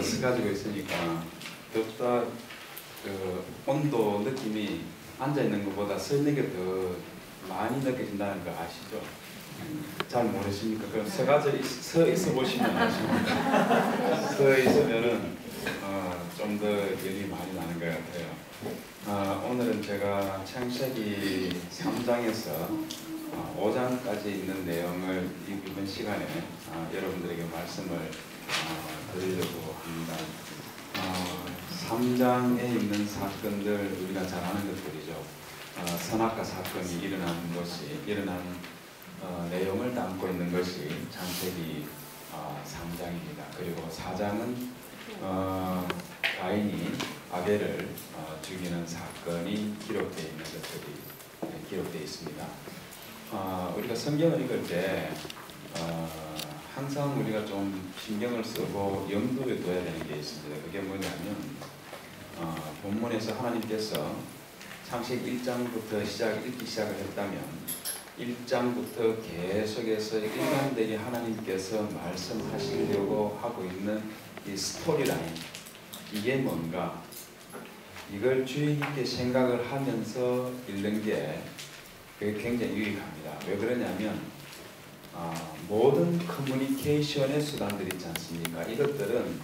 버스 가지고 있으니까 덥다 그 온도 느낌이 앉아 있는 것보다 서 있는 게 더 많이 느껴진다는 거 아시죠? 잘 모르십니까? 그럼 서 있어 보시면 아십니다. 서 있으면은 좀 더 열이 많이 나는 것 같아요. 오늘은 제가 창세기 3장에서 5장까지 있는 내용을 이번 시간에 여러분들에게 말씀을 드리려고 합니다. 3장에 있는 사건들 우리가 잘 아는 것들이죠. 선악과 사건이 일어난 내용을 담고 있는 것이 창세기 3장입니다. 그리고 4장은 가인이 아벨을 죽이는 사건이 기록되어 있는 것들이 기록되어 있습니다. 우리가 성경을 읽을 때 항상 우리가 좀 신경을 쓰고 염두에 둬야 되는 게 있습니다. 그게 뭐냐면 본문에서 하나님께서 창세기 1장부터 읽기 시작을 했다면 1장부터 계속해서 일관되게 하나님께서 말씀하시려고 하고 있는 이 스토리라인, 이게 뭔가, 이걸 주의 깊게 생각을 하면서 읽는 게 굉장히 유익합니다. 왜 그러냐면 모든 커뮤니케이션의 수단들이 있지 않습니까? 이것들은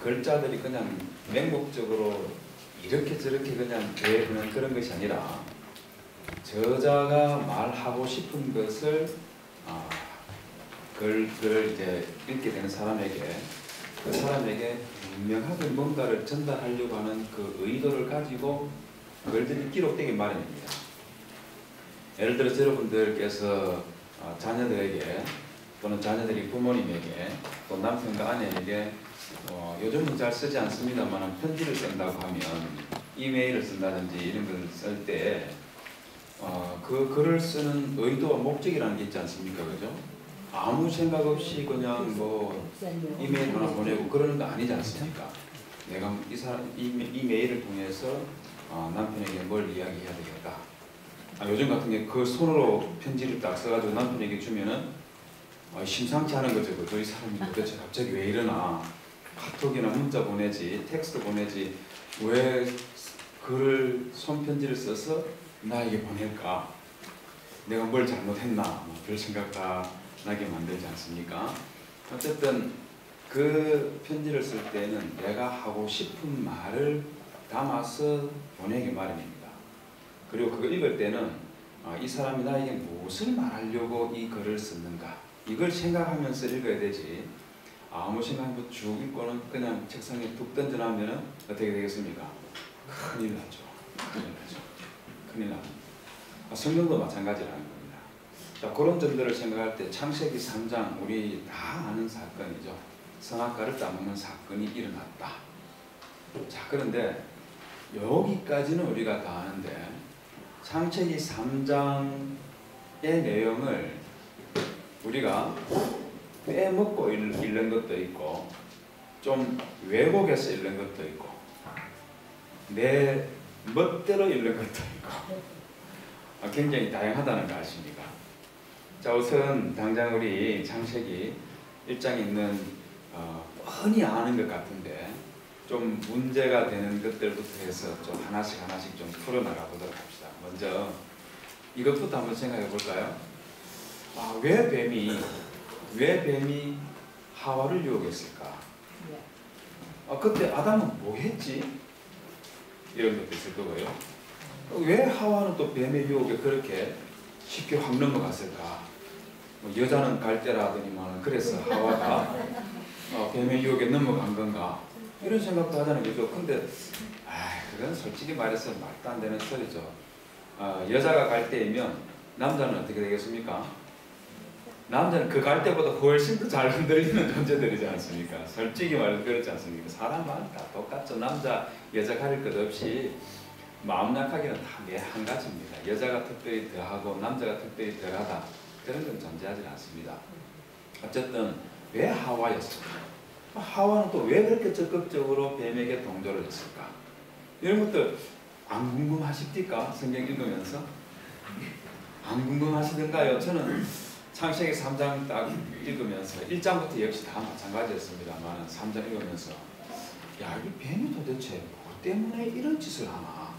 글자들이 그냥 맹목적으로 이렇게 저렇게 그냥 되는 그런 것이 아니라 저자가 말하고 싶은 것을 글을 이제 읽게 되는 사람에게, 그 사람에게 분명하게 뭔가를 전달하려고 하는 그 의도를 가지고 글들이 기록되기 마련입니다. 예를 들어서 여러분들께서 자녀들에게 또는 자녀들이 부모님에게 또 남편과 아내에게 요즘은 잘 쓰지 않습니다만 편지를 쓴다고 하면 이메일을 쓴다든지 이런 걸 쓸 때 그 글을 쓰는 의도와 목적이라는 게 있지 않습니까? 그죠? 아무 생각 없이 그냥 뭐 이메일 하나 보내고 그러는 거 아니지 않습니까? 내가 이 메일을 통해서 남편에게 뭘 이야기해야 되겠다. 요즘 같은 게 그 손으로 편지를 딱 써가지고 남편에게 주면은 심상치 않은 거죠. 이 사람이 도대체 갑자기 왜 이러나. 카톡이나 문자 보내지, 텍스트 보내지, 왜 글을 손편지를 써서 나에게 보낼까? 내가 뭘 잘못했나? 별 생각 다 나게 만들지 않습니까? 어쨌든 그 편지를 쓸 때는 내가 하고 싶은 말을 담아서 보내기 마련입니다. 그리고 그걸 읽을 때는 이 사람이 나에게 무엇을 말하려고 이 글을 썼는가, 이걸 생각하면서 읽어야 되지, 아무 생각 없이 쭉 읽고는 그냥 책상에 툭 던져놓으면 어떻게 되겠습니까? 큰일 나죠. 큰일 납니다. 성경도 마찬가지라는 겁니다. 자, 그런 점들을 생각할 때 창세기 3장, 우리 다 아는 사건이죠. 선악과를 따먹는 사건이 일어났다. 자, 그런데 여기까지는 우리가 다 아는데 창세기 3장의 내용을 우리가 빼먹고 읽는 것도 있고 좀 왜곡해서 읽는 것도 있고 내 멋대로 읽는 것도 있고 굉장히 다양하다는 거 아십니까? 자, 우선 당장 우리 창세기 1장에 있는 흔히 아는 것 같은데 좀 문제가 되는 것들부터 해서 좀 하나씩 좀 풀어나가 보도록 합시다. 먼저 이것부터 한번 생각해 볼까요? 왜 뱀이 하와를 유혹했을까? 그때 아담은 뭐 했지? 이런 것도 있을 거고요. 왜 하와는 또 뱀의 유혹에 그렇게 쉽게 확 넘어갔을까? 여자는 갈대라더니만 그래서 하와가 뱀의 유혹에 넘어간 건가? 이런 생각도 하자는 거죠. 근데 그건 솔직히 말해서 말도 안 되는 소리죠. 여자가 갈대이면 남자는 어떻게 되겠습니까? 남자는 그 갈대보다 훨씬 더 잘 흔들리는 존재들이지 않습니까? 솔직히 말해서 그렇지 않습니까? 사람은 다 똑같죠. 남자, 여자 가릴 것 없이 마음 약하기는 다 한 가지입니다. 여자가 특별히 더하고 남자가 특별히 덜하다, 그런 건 존재하지 않습니다. 어쨌든 왜 하와였을까? 하와는 또 왜 그렇게 적극적으로 뱀에게 동조를 했을까? 이런 것들 안 궁금하십니까? 성경 읽으면서? 안 궁금하시던가요? 저는 창세기 3장 딱 읽으면서 1장부터 역시 다 마찬가지였습니다만 3장 읽으면서 야, 이 뱀이 도대체 뭐 때문에 이런 짓을 하나?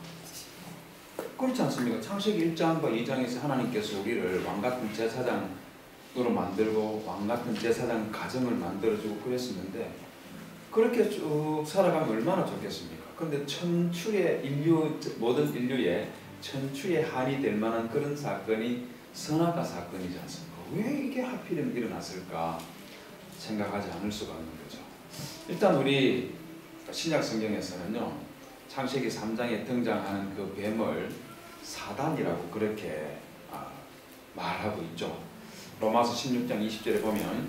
그렇지 않습니까? 창세기 1장과 2장에서 하나님께서 우리를 왕같은 제사장으로 만들고 왕같은 제사장 가정을 만들어주고 그랬었는데 그렇게 쭉 살아가면 얼마나 좋겠습니까? 그런데 모든 인류의 천추의 한이 될 만한 그런 사건이 선악과 사건이지 않습니까? 왜 이게 하필이면 일어났을까 생각하지 않을 수가 없는 거죠. 일단 우리 신약 성경에서는요, 창세기 3장에 등장하는 그 뱀을 사단이라고 그렇게 말하고 있죠. 로마서 16장 20절에 보면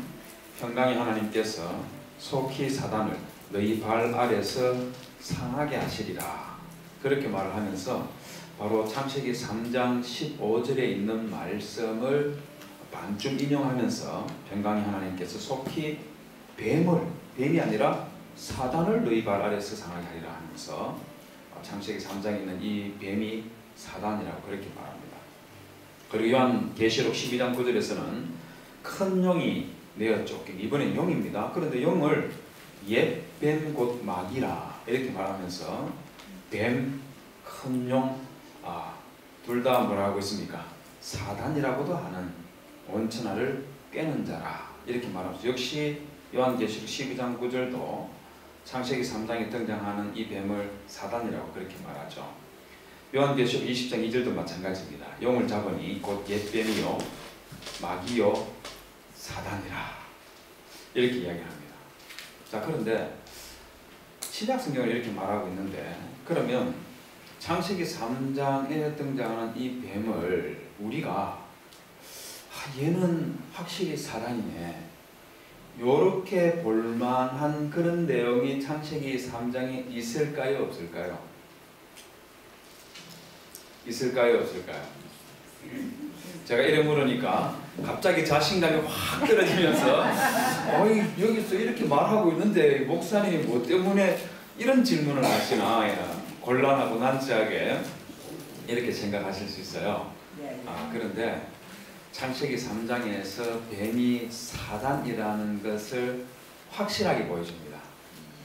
평강의 하나님께서 속히 사단을 너희 발 아래서 상하게 하시리라 그렇게 말을 하면서 바로 창세기 3장 15절에 있는 말씀을 반쯤 인용하면서 평강의 하나님께서 속히 뱀이 아니라 사단을 너희 발 아래서 상하게 하리라 하면서 창세기 3장에 있는 이 뱀이 사단이라고 그렇게 말합니다. 그리고 요한계시록 12장 9절에서는 큰 용이 내어 쫓긴, 이번엔 용입니다. 그런데 용을 옛뱀 곧 마귀라 이렇게 말하면서 뱀, 큰 용, 둘 다 뭐라고 있습니까? 사단이라고도 하는 원천하를 꿰는 자라 이렇게 말하면서 역시 요한계시록 12장 9절도 창세기 3장에 등장하는 이 뱀을 사단이라고 그렇게 말하죠. 요한계시록 20장 2절도 마찬가지입니다. 용을 잡으니 곧 옛뱀이요 마귀요 사단이라 이렇게 이야기합니다. 자, 그런데 신약 성경을 이렇게 말하고 있는데 그러면 창세기 3장에 등장하는 이 뱀을 우리가 얘는 확실히 사단이네 요렇게 볼만한 그런 내용이 창세기 3장에 있을까요? 없을까요? 있을까요? 없을까요? 제가 이래 물으니까 갑자기 자신감이 확 떨어지면서 여기서 이렇게 말하고 있는데 목사님이 뭐 때문에 이런 질문을 하시나 곤란하고 난처하게 이렇게 생각하실 수 있어요. 그런데 창세기 3장에서 뱀이 사단이라는 것을 확실하게 보여줍니다.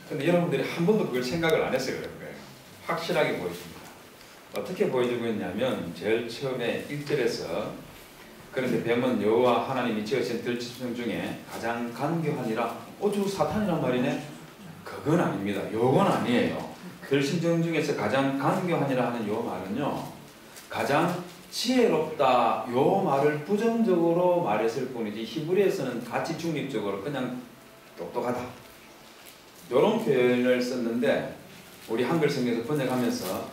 그런데 여러분들이 한 번도 그걸 생각을 안 해서 그런 거예요. 확실하게 보여줍니다. 어떻게 보여주고 있냐면 제일 처음에 1절에서 그런데 뱀은 여호와 하나님이 지으신 들짐승 중에 가장 간교하니라. 저 사탄이란 말이네? 그건 아닙니다. 요건 아니에요. 들짐승 중에서 가장 간교하니라 하는 요 말은요, 가장 지혜롭다 요 말을 부정적으로 말했을 뿐이지 히브리에서는 같이 중립적으로 그냥 똑똑하다 요런 표현을 썼는데 우리 한글 성경에서 번역하면서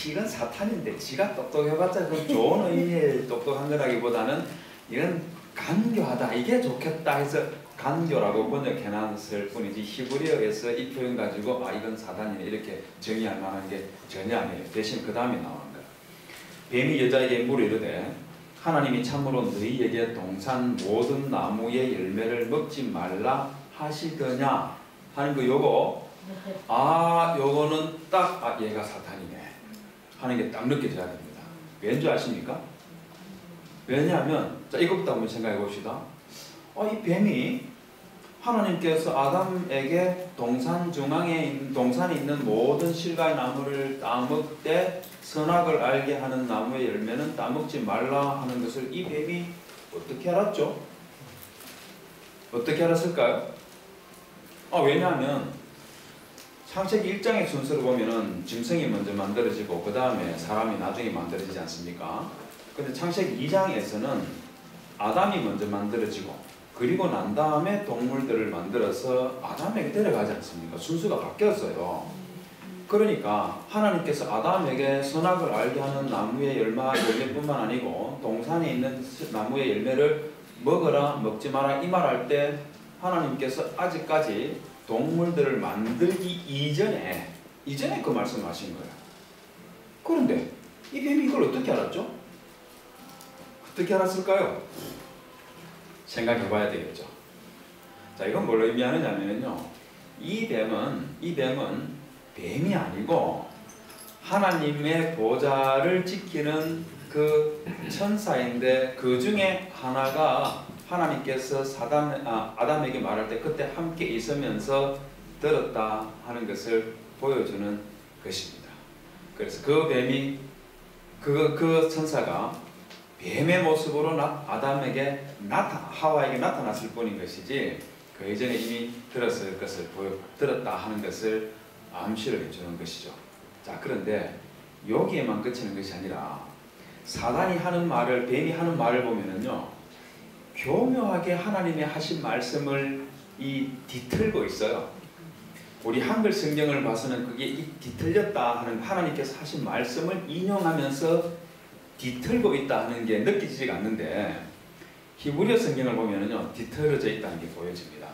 이건 사탄인데 지가 똑똑해봤자 그 좋은 의미의 똑똑한 거라기보다는 이건 간교하다 이게 좋겠다 해서 간교라고 번역해놨을 뿐이지 히브리어에서 이 표현 가지고 이건 사단이네 이렇게 정의할 만한 게 전혀 아니에요. 대신 그 다음에 나오는 거예요. 뱀이 여자에게 물어 이르되 하나님이 참으로 너희에게 동산 모든 나무의 열매를 먹지 말라 하시더냐 하는 거 요거 요거는 딱 얘가 사탄이네 하는 게 딱 느껴져야 됩니다. 왠지 아십니까? 왜냐하면 자 이것부터 한번 생각해 봅시다. 이 뱀이 하나님께서 아담에게 동산에 있는 모든 실과의 나무를 따먹되 선악을 알게 하는 나무의 열매는 따먹지 말라 하는 것을 이 뱀이 어떻게 알았죠? 어떻게 알았을까요? 왜냐하면 창세기 1장의 순서를 보면은 짐승이 먼저 만들어지고 그 다음에 사람이 나중에 만들어지지 않습니까? 근데 창세기 2장에서는 아담이 먼저 만들어지고 그리고 난 다음에 동물들을 만들어서 아담에게 데려가지 않습니까? 순서가 바뀌었어요. 그러니까 하나님께서 아담에게 선악을 알게 하는 나무의 열매뿐만 아니고 동산에 있는 나무의 열매를 먹어라 먹지 마라 이 말할 때 하나님께서 아직까지 동물들을 만들기 이전에 그 말씀을 하신 거예요. 그런데 이 뱀이 이걸 어떻게 알았죠? 어떻게 알았을까요? 생각해 봐야 되겠죠. 자, 이건 뭘 의미하느냐면요. 이 뱀은 뱀이 아니고 하나님의 보좌를 지키는 그 천사인데 그 중에 하나가 하나님께서 아담에게 말할 때 그때 함께 있으면서 들었다 하는 것을 보여주는 것입니다. 그래서 그 뱀이 그 천사가 뱀의 모습으로 아담에게 하와에게 나타났을 뿐인 것이지 그 이전에 이미 들었을 것을 들었다 하는 것을 암시를 해주는 것이죠. 자, 그런데 여기에만 그치는 것이 아니라 사단이 하는 말을, 뱀이 하는 말을 보면은요, 교묘하게 하나님의 하신 말씀을 뒤틀고 있어요. 우리 한글 성경을 봐서는 그게 뒤틀렸다 하는, 하나님께서 하신 말씀을 인용하면서 뒤틀고 있다 하는 게 느껴지지가 않는데, 히브리어 성경을 보면은요, 뒤틀어져 있다는 게 보여집니다.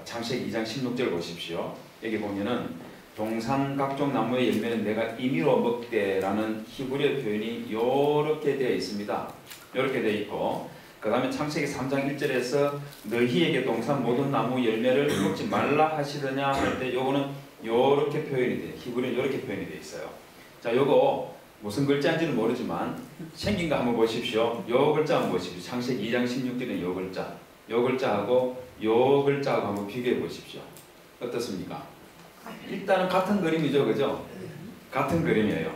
창세기 2장 16절 보십시오. 여기 보면은 동산 각종 나무의 열매는 내가 임의로 먹되라는 히브리어 표현이 이렇게 되어 있습니다. 이렇게 되어 있고, 그 다음에 창세기 3장 1절에서 너희에게 동산 모든 나무 열매를 먹지 말라 하시더냐 할 때 요거는 이렇게 표현이 돼요. 히브리어는 이렇게 표현이 되어 있어요. 자, 요거 무슨 글자인지는 모르지만 생긴 거 한번 보십시오. 요 글자 한번 보십시오. 창세기 2장 16절에 요 글자, 요 글자하고 요 글자하고 한번 비교해 보십시오. 어떻습니까? 일단은 같은 그림이죠, 그죠? 같은 그림이에요.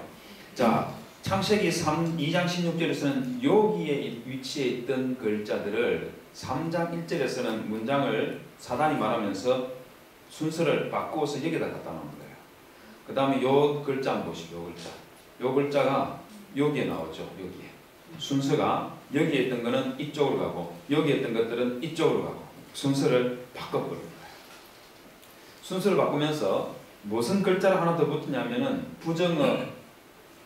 자, 창세기 2장 16절에서는 여기에 위치해 있던 글자들을 3장 1절에서는 문장을 사단이 말하면서 순서를 바꾸어서 여기다 갖다 놓은 거예요. 그 다음에 요 글자 한번 보시죠. 요 글자. 요 글자가 여기에 나오죠. 여기에. 순서가 여기에 있던 거는 이쪽으로 가고 여기에 있던 것들은 이쪽으로 가고 순서를 바꿔버린 거예요. 순서를 바꾸면서 무슨 글자를 하나 더 붙으냐면은 부정어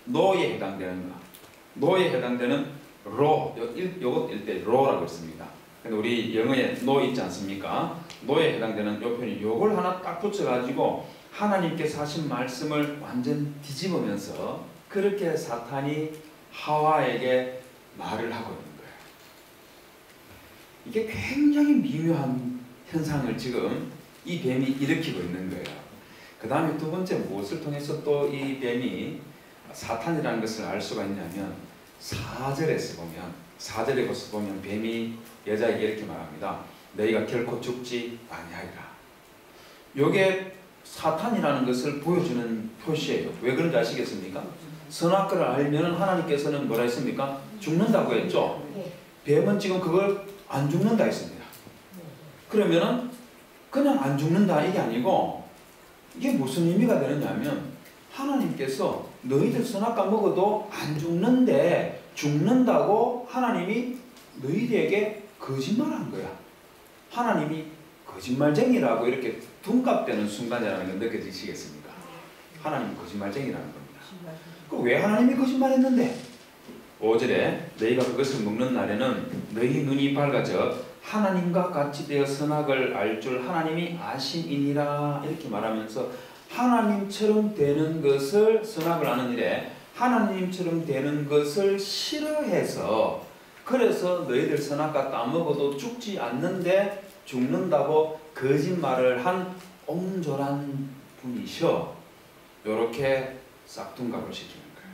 노에 해당되는 거. 노에 해당되는 로. 요것 일대 로라고 있습니다. 근데 우리 영어에 노 있지 않습니까? 노에 해당되는 요 표현이 요걸 하나 딱 붙여가지고 하나님께서 하신 말씀을 완전 뒤집으면서 그렇게 사탄이 하와에게 말을 하고 있는 거예요. 이게 굉장히 미묘한 현상을 지금 이 뱀이 일으키고 있는 거예요. 그 다음에 두 번째 무엇을 통해서 또 이 뱀이 사탄이라는 것을 알 수가 있냐면 4절에서 보면 뱀이 여자에게 이렇게 말합니다. 너희가 결코 죽지 아니하리라. 요게 사탄이라는 것을 보여주는 표시예요. 왜 그런지 아시겠습니까? 선악과를 알면 하나님께서는 뭐라 했습니까? 죽는다고 했죠. 뱀은 지금 그걸 안 죽는다 했습니다. 그러면은 그냥 안 죽는다 이게 아니고 이게 무슨 의미가 되느냐면 하나님께서 너희들 선악과 먹어도 안 죽는데 죽는다고 하나님이 너희들에게 거짓말한 거야. 하나님이 거짓말쟁이라고 이렇게 둔갑되는 순간이라는 걸 느껴지시겠습니까? 하나님이 거짓말쟁이라는 겁니다. 왜 하나님이 거짓말했는데? 5절에 너희가 그것을 먹는 날에는 너희 눈이 밝아져 하나님과 같이 되어 선악을 알 줄 하나님이 아심이니라 이렇게 말하면서 하나님처럼 되는 것을 선악을 아는 일에 하나님처럼 되는 것을 싫어해서 그래서 너희들 선악과 따먹어도 죽지 않는데 죽는다고 거짓말을 한 옹졸한 분이셔. 요렇게 싹둔갑을 시키는 거예요.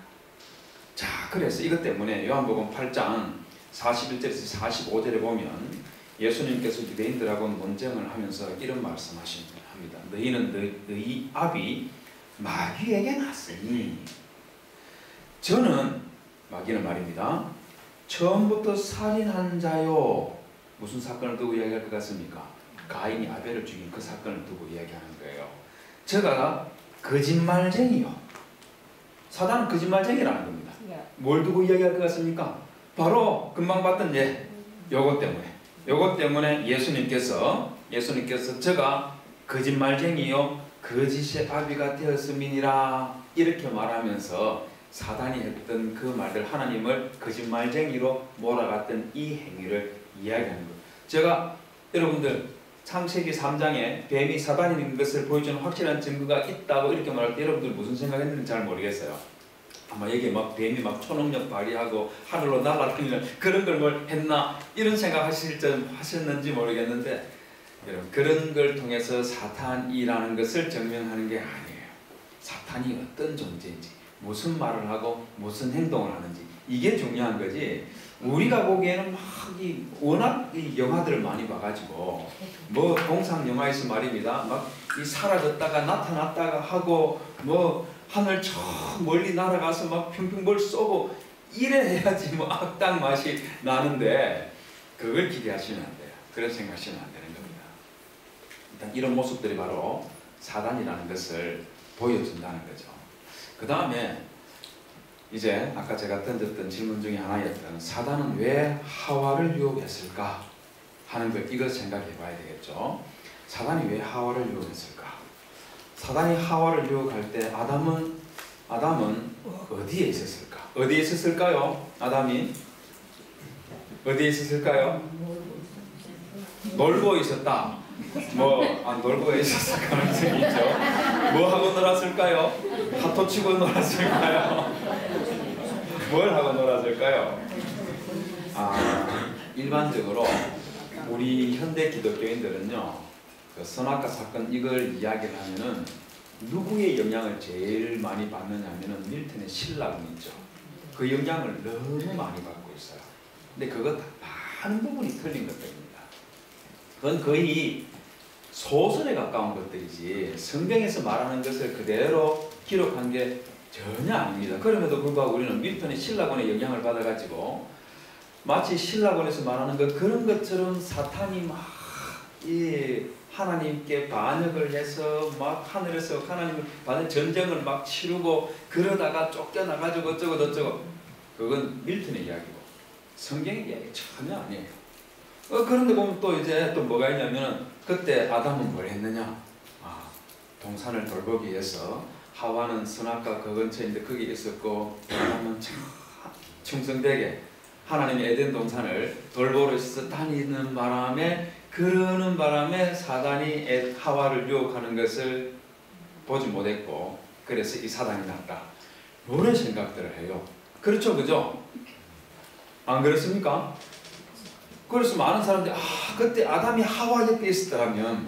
자, 그래서 이것 때문에 요한복음 8장 41절에서 45절에 보면 예수님께서 유대인들하고 논쟁을 하면서 이런 말씀하십니다. 너희는 너희 아비 마귀에게 났으니 저는 마귀는 말입니다. 처음부터 살인한 자요. 무슨 사건을 두고 이야기할 것 같습니까? 가인이 아벨을 죽인 그 사건을 두고 이야기하는 거예요. 저가 거짓말쟁이요. 사단은 거짓말쟁이라는 겁니다. 뭘 두고 이야기할 것 같습니까? 바로 금방 봤던 요것 때문에 예수님께서 저가 거짓말쟁이요 거짓의 아비가 되었음이니라 이렇게 말하면서 사단이 했던 그 말들 하나님을 거짓말쟁이로 몰아갔던 이 행위를 이야기하는 거예요. 제가 여러분들 창세기 3장에 뱀이 사단인 것을 보여주는 확실한 증거가 있다고 이렇게 말할 때 여러분들 무슨 생각했는지 잘 모르겠어요. 아마 여기에 막 뱀이 막 초능력 발휘하고 하늘로 날아다니는 그런 걸 뭘 했나 이런 생각 하셨는지 모르겠는데 여러분 그런 걸 통해서 사탄이라는 것을 증명하는 게 아니에요. 사탄이 어떤 존재인지 무슨 말을 하고 무슨 행동을 하는지 이게 중요한 거지. 우리가 보기에는 막 워낙 이 영화들을 많이 봐가지고 뭐 동상 영화에서 말입니다. 막 이 사라졌다가 나타났다가 하고 뭐 하늘 저 멀리 날아가서 막 평평볼 쏘고 이래 해야지 뭐 악당 맛이 나는데 그걸 기대하시면 안 돼요. 그런 생각하시면 안 되는 겁니다. 일단 이런 모습들이 바로 사단이라는 것을 보여준다는 거죠. 그 다음에 이제 아까 제가 던졌던 질문 중에 하나였던 사단은 왜 하와를 유혹했을까 하는 것, 이걸 생각해 봐야 되겠죠. 사단이 왜 하와를 유혹했을까? 사단이 하와를 유혹할 때 아담은 어디에 있었을까? 어디에 있었을까요? 아담이 어디에 있었을까요? 놀고 있었다. 놀고 있었을 가능성이 있죠. 뭐 하고 놀았을까요? 하토 치고 놀았을까요? 뭘 하고 놀았을까요? 일반적으로 우리 현대 기독교인들은요, 그 선악과 사건 이걸 이야기를 하면은 누구의 영향을 제일 많이 받느냐면은 밀턴의 신라군 있죠. 그 영향을 너무 많이 받고 있어요. 근데 그거 많은 부분이 틀린 것들입니다. 그건 거의 소설에 가까운 것들이지 성경에서 말하는 것을 그대로 기록한 게 전혀 아닙니다. 그럼에도 불구하고 우리는 밀턴의 신라군의 영향을 받아가지고 마치 신라군에서 말하는 그런 것처럼 사탄이 막 하나님께 반역을 해서 막 하늘에서 하나님을 받은 전쟁을 막 치르고 그러다가 쫓겨나가지고 어쩌고 저쩌고, 그건 밀턴의 이야기고 성경의 이야기 전혀 아니에요. 그런데 보면 또 이제 또 뭐가 있냐면, 그때 아담은 뭘 했느냐? 동산을 돌보기 위해서 하와는 선악과 그 근처인데 거기 있었고, 아담은 충성되게 하나님의 에덴 동산을 돌보러 있어서 다니는 바람에, 그러는 바람에 사단이 하와를 유혹하는 것을 보지 못했고, 그래서 이 사단이 났다. 이런 생각들을 해요. 그렇죠, 그죠? 안 그렇습니까? 그래서 많은 사람들이 그때 아담이 하와 옆에 있었더라면,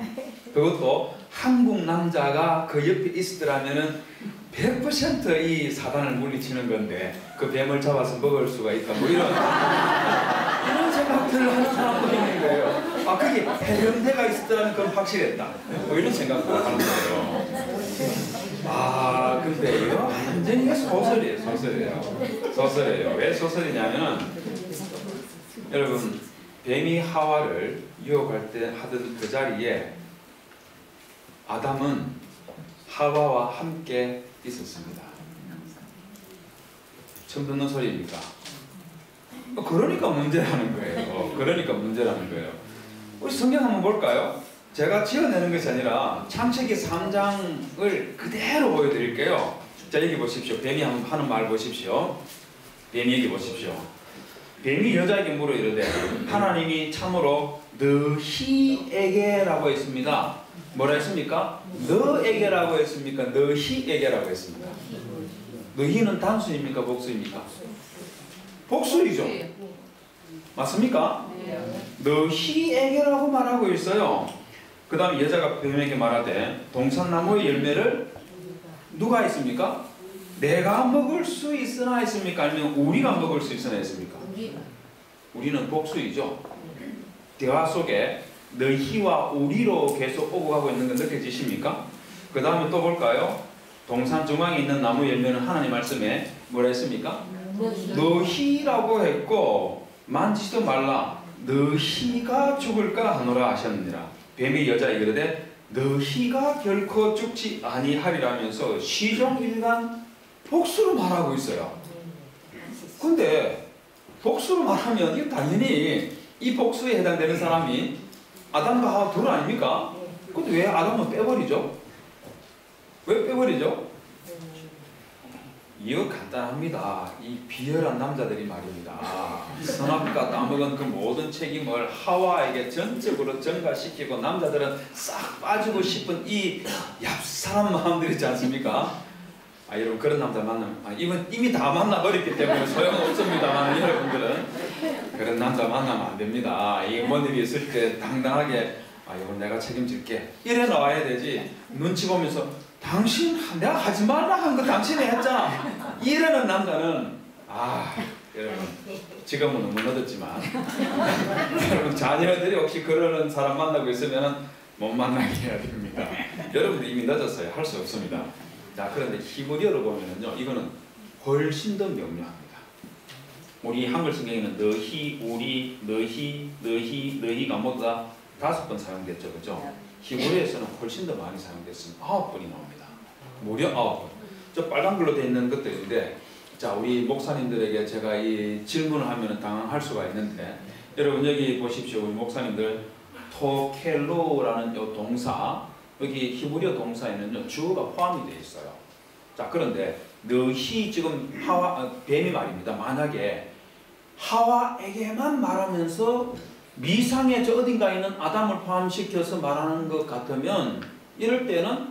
그것도 한국 남자가 그 옆에 있었더라면은 100% 이 사단을 물리치는 건데 그 뱀을 잡아서 먹을 수가 있다, 뭐 이런 생각들을 하는 사람도 있는 거예요. 그게 해병대가 있었더라면 그건 확실했다, 뭐 이런 생각을 하는 거예요. 근데 이거 완전히 소설이에요. 소설이에요. 왜 소설이냐면, 여러분, 뱀이 하와를 유혹할 때 하던 그 자리에 아담은 하와와 함께 있었습니다. 처음 듣는 소리입니까? 그러니까 문제라는 거예요. 우리 성경 한번 볼까요? 제가 지어내는 것이 아니라 창세기 3장을 그대로 보여드릴게요. 자, 여기 보십시오. 뱀이 하는 말 보십시오. 뱀이 여기 보십시오. 뱀이 여자에게 물어 이르되, 하나님이 참으로 너희에게라고 했습니다. 뭐라 했습니까? 너에게라고 했습니까? 너희에게라고 했습니다. 너희는 단수입니까? 복수입니까? 복수이죠. 맞습니까? 너희에게라고 말하고 있어요. 그 다음에 여자가 뱀에게 말하되, 동산나무의 열매를 누가 했습니까? 내가 먹을 수 있으나 했습니까? 아니면 우리가 먹을 수 있으나 했습니까? 우리는 복수이죠. 대화 속에 너희와 우리로 계속 오고 가고 있는 건 느껴지십니까? 그 다음에 또 볼까요? 동산 중앙에 있는 나무 열매는 하나님 말씀에 뭐라 했습니까? 너희라고 했고, 만지지도 말라, 너희가 죽을까 하노라 하셨느니라. 뱀이 여자에게 이르되 너희가 결코 죽지 아니하리라면서 시종일관 복수로 말하고 있어요. 근데 복수로 말하면 이거 당연히 이 복수에 해당되는 사람이 아담과 하와 둘 아닙니까? 근데 왜 아담은 빼버리죠? 왜 빼버리죠? 이거 간단합니다. 이 비열한 남자들이 말입니다. 선악과 따먹은 그 모든 책임을 하와에게 전적으로 전가시키고, 남자들은 싹 빠지고 싶은 이 얍삽한 마음들 있지 않습니까? 여러분, 그런 남자 만나면, 이미 다 만나버렸기 때문에 소용없습니다만, 여러분들은 그런 남자 만나면 안 됩니다. 이 며느리 있을 때 당당하게, 이건 내가 책임질게, 이래 나와야 되지. 눈치 보면서 당신 내가 하지 말라 한 거 당신이 했잖아, 이러는 남자는 여러분 지금은 너무 늦었지만 여러분 자녀들이 혹시 그러는 사람 만나고 있으면 못 만나게 해야 됩니다. 여러분들이 이미 늦었어요. 할 수 없습니다. 자, 그런데 히브리어로 보면은요, 이거는 훨씬 더 명료합니다. 우리 한글 성경에는 너희, 우리, 너희가 모두 다 5번 사용됐죠, 그죠? 히브리어에서는 훨씬 더 많이 사용됐습니다. 9번이 나옵니다. 무려 9번. 저 빨간 글로 되어 있는 것들인데, 자, 우리 목사님들에게 제가 이 질문을 하면 당황할 수가 있는데, 여러분 여기 보십시오. 우리 목사님들 토켈로라는 요 동사, 여기 히브리어 동사에는요 주어가 포함이 되어 있어요. 자, 그런데 너희 지금 뱀이 말입니다. 만약에 하와에게만 말하면서 미상의 저 어딘가에 있는 아담을 포함시켜서 말하는 것 같으면 이럴 때는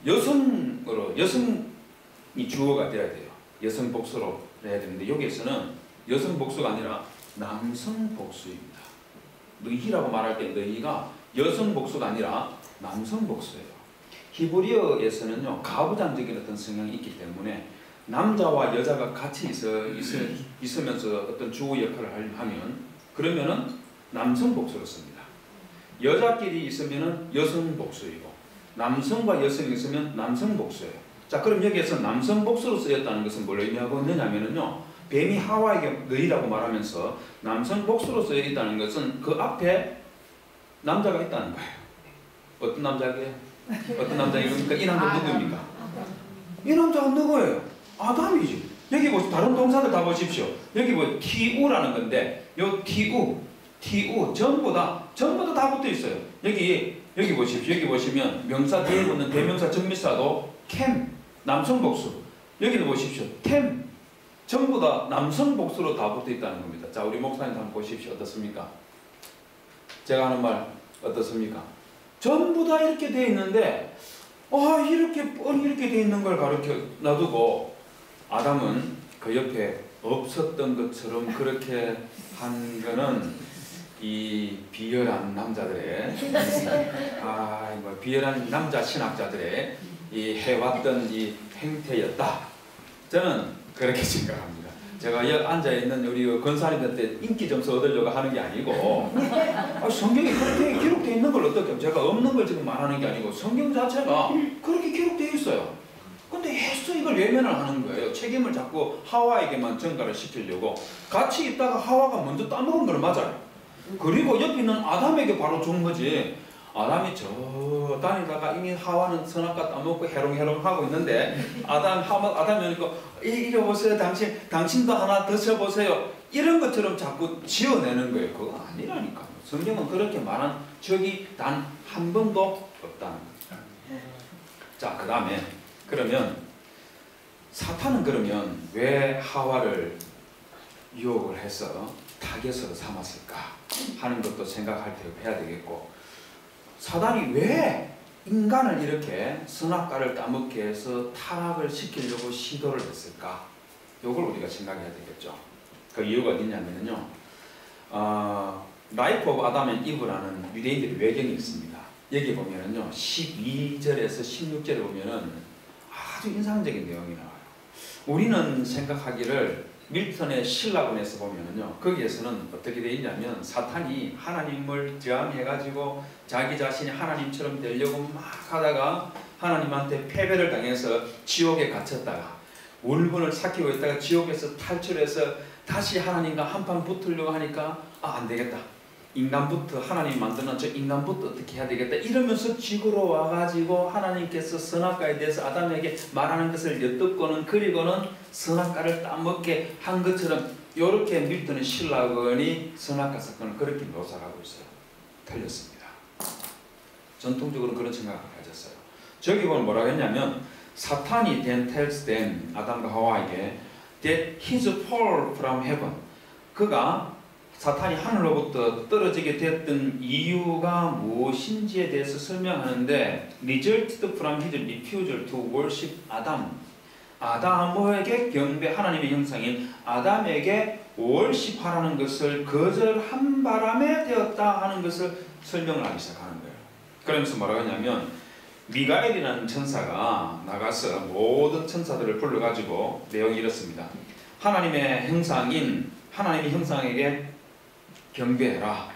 여성으로, 여성이 주어가 되어야 돼요. 여성 복수로 해야 되는데 여기에서는 여성 복수가 아니라 남성 복수입니다. 너희라고 말할 때 너희가 여성 복수가 아니라 남성 복수예요. 히브리어에서는요 가부장적인 어떤 성향이 있기 때문에 남자와 여자가 같이 있으면서 어떤 주어 역할을 하면 그러면은 남성 복수로 씁니다. 여자끼리 있으면은 여성 복수이고 남성과 여성이 있으면 남성 복수예요. 자, 그럼 여기에서 남성 복수로 쓰였다는 것은 뭘 의미하고 있느냐면은요 뱀이 하와에게 너희라고 말하면서 남성 복수로 쓰여 있다는 것은 그 앞에 남자가 있다는 거예요. 어떤 남자게? 어떤 남자입니까? 이 남자 누구입니까? 이 남자가 누구예요? 아담이지. 여기 보시죠. 다른 동사들 다 보십시오. 여기 뭐 티우라는 건데 요 티우 전부 다 붙어 있어요. 여기 보십시오. 여기 보시면 명사 뒤에 붙는 대명사 전미사도 캠 남성 복수. 여기도 보십시오. 캠 전부 다 남성 복수로 다 붙어 있다는 겁니다. 자, 우리 목사님 한번 보십시오. 어떻습니까? 제가 하는 말 어떻습니까? 전부 다 이렇게 돼 있는데 이렇게 뻔히 이렇게 돼 있는 걸 가르쳐 놔두고 아담은 그 옆에 없었던 것처럼 그렇게 한 거는 이 비열한 남자들의 비열한 남자 신학자들의 이 해왔던 이 행태였다. 저는 그렇게 생각합니다. 제가 여기 앉아있는 우리 권사님한테 인기 점수 얻으려고 하는 게 아니고 성경에 그렇게 기록되어 있는 걸 어떻게 제가 없는 걸 지금 말하는 게 아니고 성경 자체가 그렇게 기록되어 있어요. 근데 해서 이걸 외면을 하는 거예요. 책임을 자꾸 하와에게만 전가를 시키려고. 같이 있다가 하와가 먼저 따먹은 건 맞아요. 그리고 옆에 있는 아담에게 바로 준 거지. 아담이 저 다니다가 이미 하와는 선악과 따먹고 해롱해롱 하고 있는데 아담이 오니까 이리 오세요. 당신도 하나 드셔보세요. 이런 것처럼 자꾸 지어내는 거예요. 그거 아니라니까요. 성경은 그렇게 말한 적이 단 한 번도 없다는 거죠. 자, 그 다음에 그러면 사탄은 그러면 왜 하와를 유혹을 해서 타겟으로 삼았을까 하는 것도 생각할 때 해야 되겠고, 사단이 왜 인간을 이렇게 선악과를 따먹게 해서 타락을 시키려고 시도를 했을까? 이걸 우리가 생각해야 되겠죠. 그 이유가 어디냐면요, 라이프 오브 아담 앤 이브라는 유대인들의 외경이 있습니다. 여기 보면은요 12절에서 16절에 보면은 아주 인상적인 내용이 나와요. 우리는 생각하기를 밀턴의 신라본에서 보면은요 거기에서는 어떻게 되어 있냐면 사탄이 하나님을 저항해가지고 자기 자신이 하나님처럼 되려고 막 하다가 하나님한테 패배를 당해서 지옥에 갇혔다가 울분을 삭히고 있다가 지옥에서 탈출해서 다시 하나님과 한판 붙으려고 하니까 안 되겠다. 인간부터 하나님 만드는 저 인간부터 어떻게 해야 되겠다 이러면서 지구로 와가지고 하나님께서 선악과에 대해서 아담에게 말하는 것을 엿듣고는 그리고는 선악과를 따먹게 한 것처럼 이렇게 밀턴의 신라건이 선악과 사건을 그렇게 묘사를 하고 있어요. 틀렸습니다. 전통적으로 그런 생각을 가졌어요. 저기 보면 뭐라고 했냐면 사탄이 then tells them 아담과 하와에게 that his fall from heaven 그가 사탄이 하늘로부터 떨어지게 됐던 이유가 무엇인지에 대해서 설명하는데 resulted from his refusal to worship Adam 아담에게 경배 하나님의 형상인 아담에게 월십하라는 것을 거절한 바람에 되었다 하는 것을 설명을 하기 시작하는 거예요. 그러면서 뭐라고 하냐면 미가엘이라는 천사가 나가서 모든 천사들을 불러가지고 내용이 이렇습니다. 하나님의 형상에게 경배해라.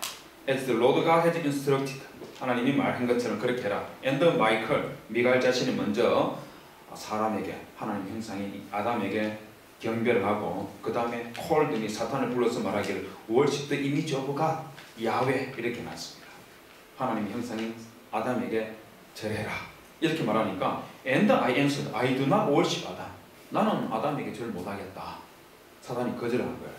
As the Lord God has instructed. 하나님이 말한 것처럼 그렇게 해라. And Michael, 미가엘 자신이 먼저 사람에게, 하나님 형상인 아담에게 경배를 하고, 그 다음에 콜 등이 사탄을 불러서 말하기를 worship the image of God, 야훼 이렇게 말했습니다. 하나님 형상인 아담에게 절해라 이렇게 말하니까 and I answered, I do not worship Adam. 나는 아담에게 절 못하겠다. 사탄이 거절한 거예요.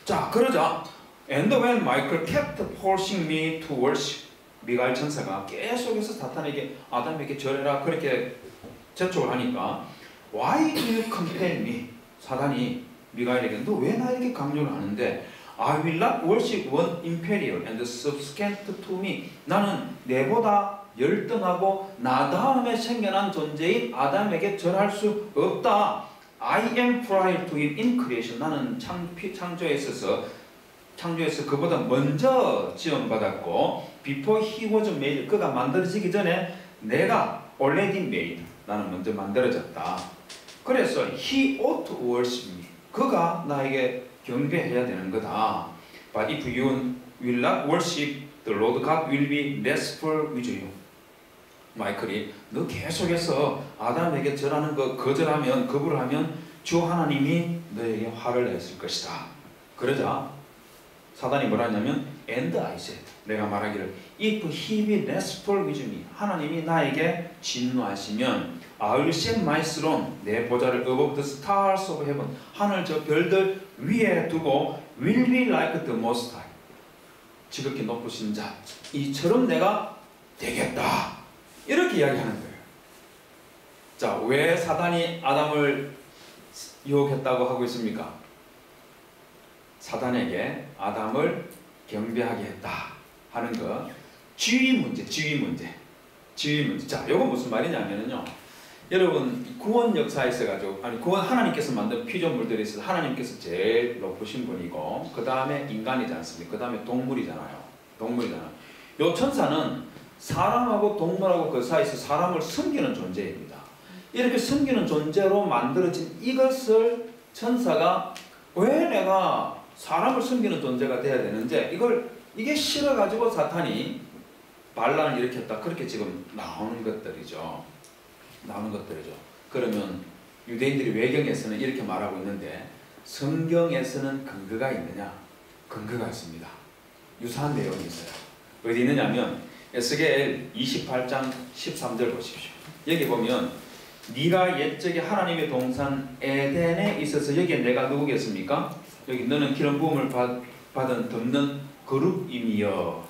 자, 그러자 and when Michael kept forcing me to worship, 미가엘 천사가 계속해서 사탄에게 아담에게 절해라 그렇게 재촉을 하니까 Why do you compel me? 사단이 미가엘에게 너 왜 나에게 강요를 하는데 I will not worship one inferior and subsequent to me. 나는 내보다 열등하고 나 다음에 생겨난 존재인 아담에게 절할 수 없다. I am prior to him in creation. 나는 창조에 있어서 그보다 먼저 지원받았고 before he was made. 그가 만들어지기 전에 내가 already made. 나는 먼저 만들어졌다. 그래서 he ought to worship me. 그가 나에게 경배해야 되는 거다. But if you will not worship, the Lord God will be merciful with you. 마이클이 너 계속해서 아담에게 절하는 거 거절하면, 거부를 하면 주 하나님이 너에게 화를 냈을 것이다. 그러자 사단이 뭐라 하냐면 and I said, 내가 말하기를 if he be merciful with me, 하나님이 나에게 진노하시면 I will set my throne, 내 보좌를 above the stars of heaven, 하늘 저 별들 위에 두고 will be like the most high, 지극히 높으신 자 이처럼 내가 되겠다. 이렇게 이야기하는 거예요. 자, 왜 사단이 아담을 유혹했다고 하고 있습니까? 사단에게 아담을 경배하게 했다 하는 거. 지위 문제. 자, 이건 무슨 말이냐면요. 여러분, 구원 역사에 있어가지고, 구원 하나님께서 만든 피조물들이 있어서 하나님께서 제일 높으신 분이고, 그 다음에 인간이지 않습니까? 그 다음에 동물이잖아요. 요 천사는 사람하고 동물하고 그 사이에서 사람을 섬기는 존재입니다. 이렇게 섬기는 존재로 만들어진 이것을 천사가 왜 내가 사람을 섬기는 존재가 돼야 되는지 이게 싫어가지고 사탄이 반란을 일으켰다. 그렇게 지금 나오는 것들이죠. 그러면 유대인들이 외경에서는 이렇게 말하고 있는데 성경에서는 근거가 있느냐? 근거가 있습니다. 유사한 내용이 있어요. 어디 있느냐면 에스겔 28장 13절 보십시오. 여기 보면 네가 옛적에 하나님의 동산 에덴에 있어서 여기에 내가 누구겠습니까? 여기 너는 기름 부음을 받은 덮는 그룹임이여.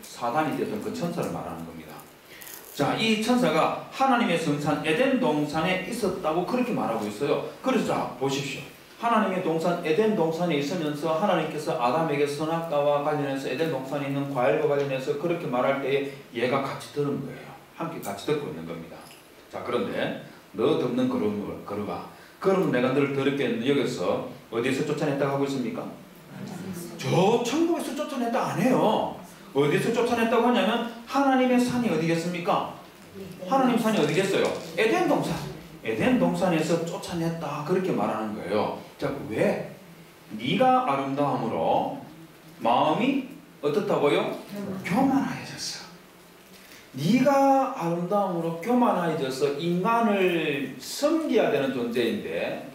사단이 되던 그 천사를 말하는 겁니다. 자, 이 천사가 하나님의 성산 에덴 동산에 있었다고 그렇게 말하고 있어요. 그래서 자, 보십시오. 하나님의 동산 에덴 동산에 있으면서 하나님께서 아담에게 선악과와 관련해서 에덴 동산에 있는 과일과 관련해서 그렇게 말할 때에 얘가 같이 들은 거예요. 함께 같이 듣고 있는 겁니다. 자, 그런데 너 덮는 거루가 그럼 내가 너를 더럽게 여기서 어디에서 쫓아냈다고 하고 있습니까? 저 천국에서 쫓아냈다 안 해요. 어디에서 쫓아냈다고 하냐면 하나님의 산이 어디겠습니까? 하나님 산이 어디겠어요? 에덴 동산. 에덴 동산에서 쫓아냈다 그렇게 말하는 거예요. 자, 왜? 네가 아름다움으로 마음이 어떻다고요? 교만하여졌어. 네가 아름다움으로 교만하여져서 인간을 섬겨야 되는 존재인데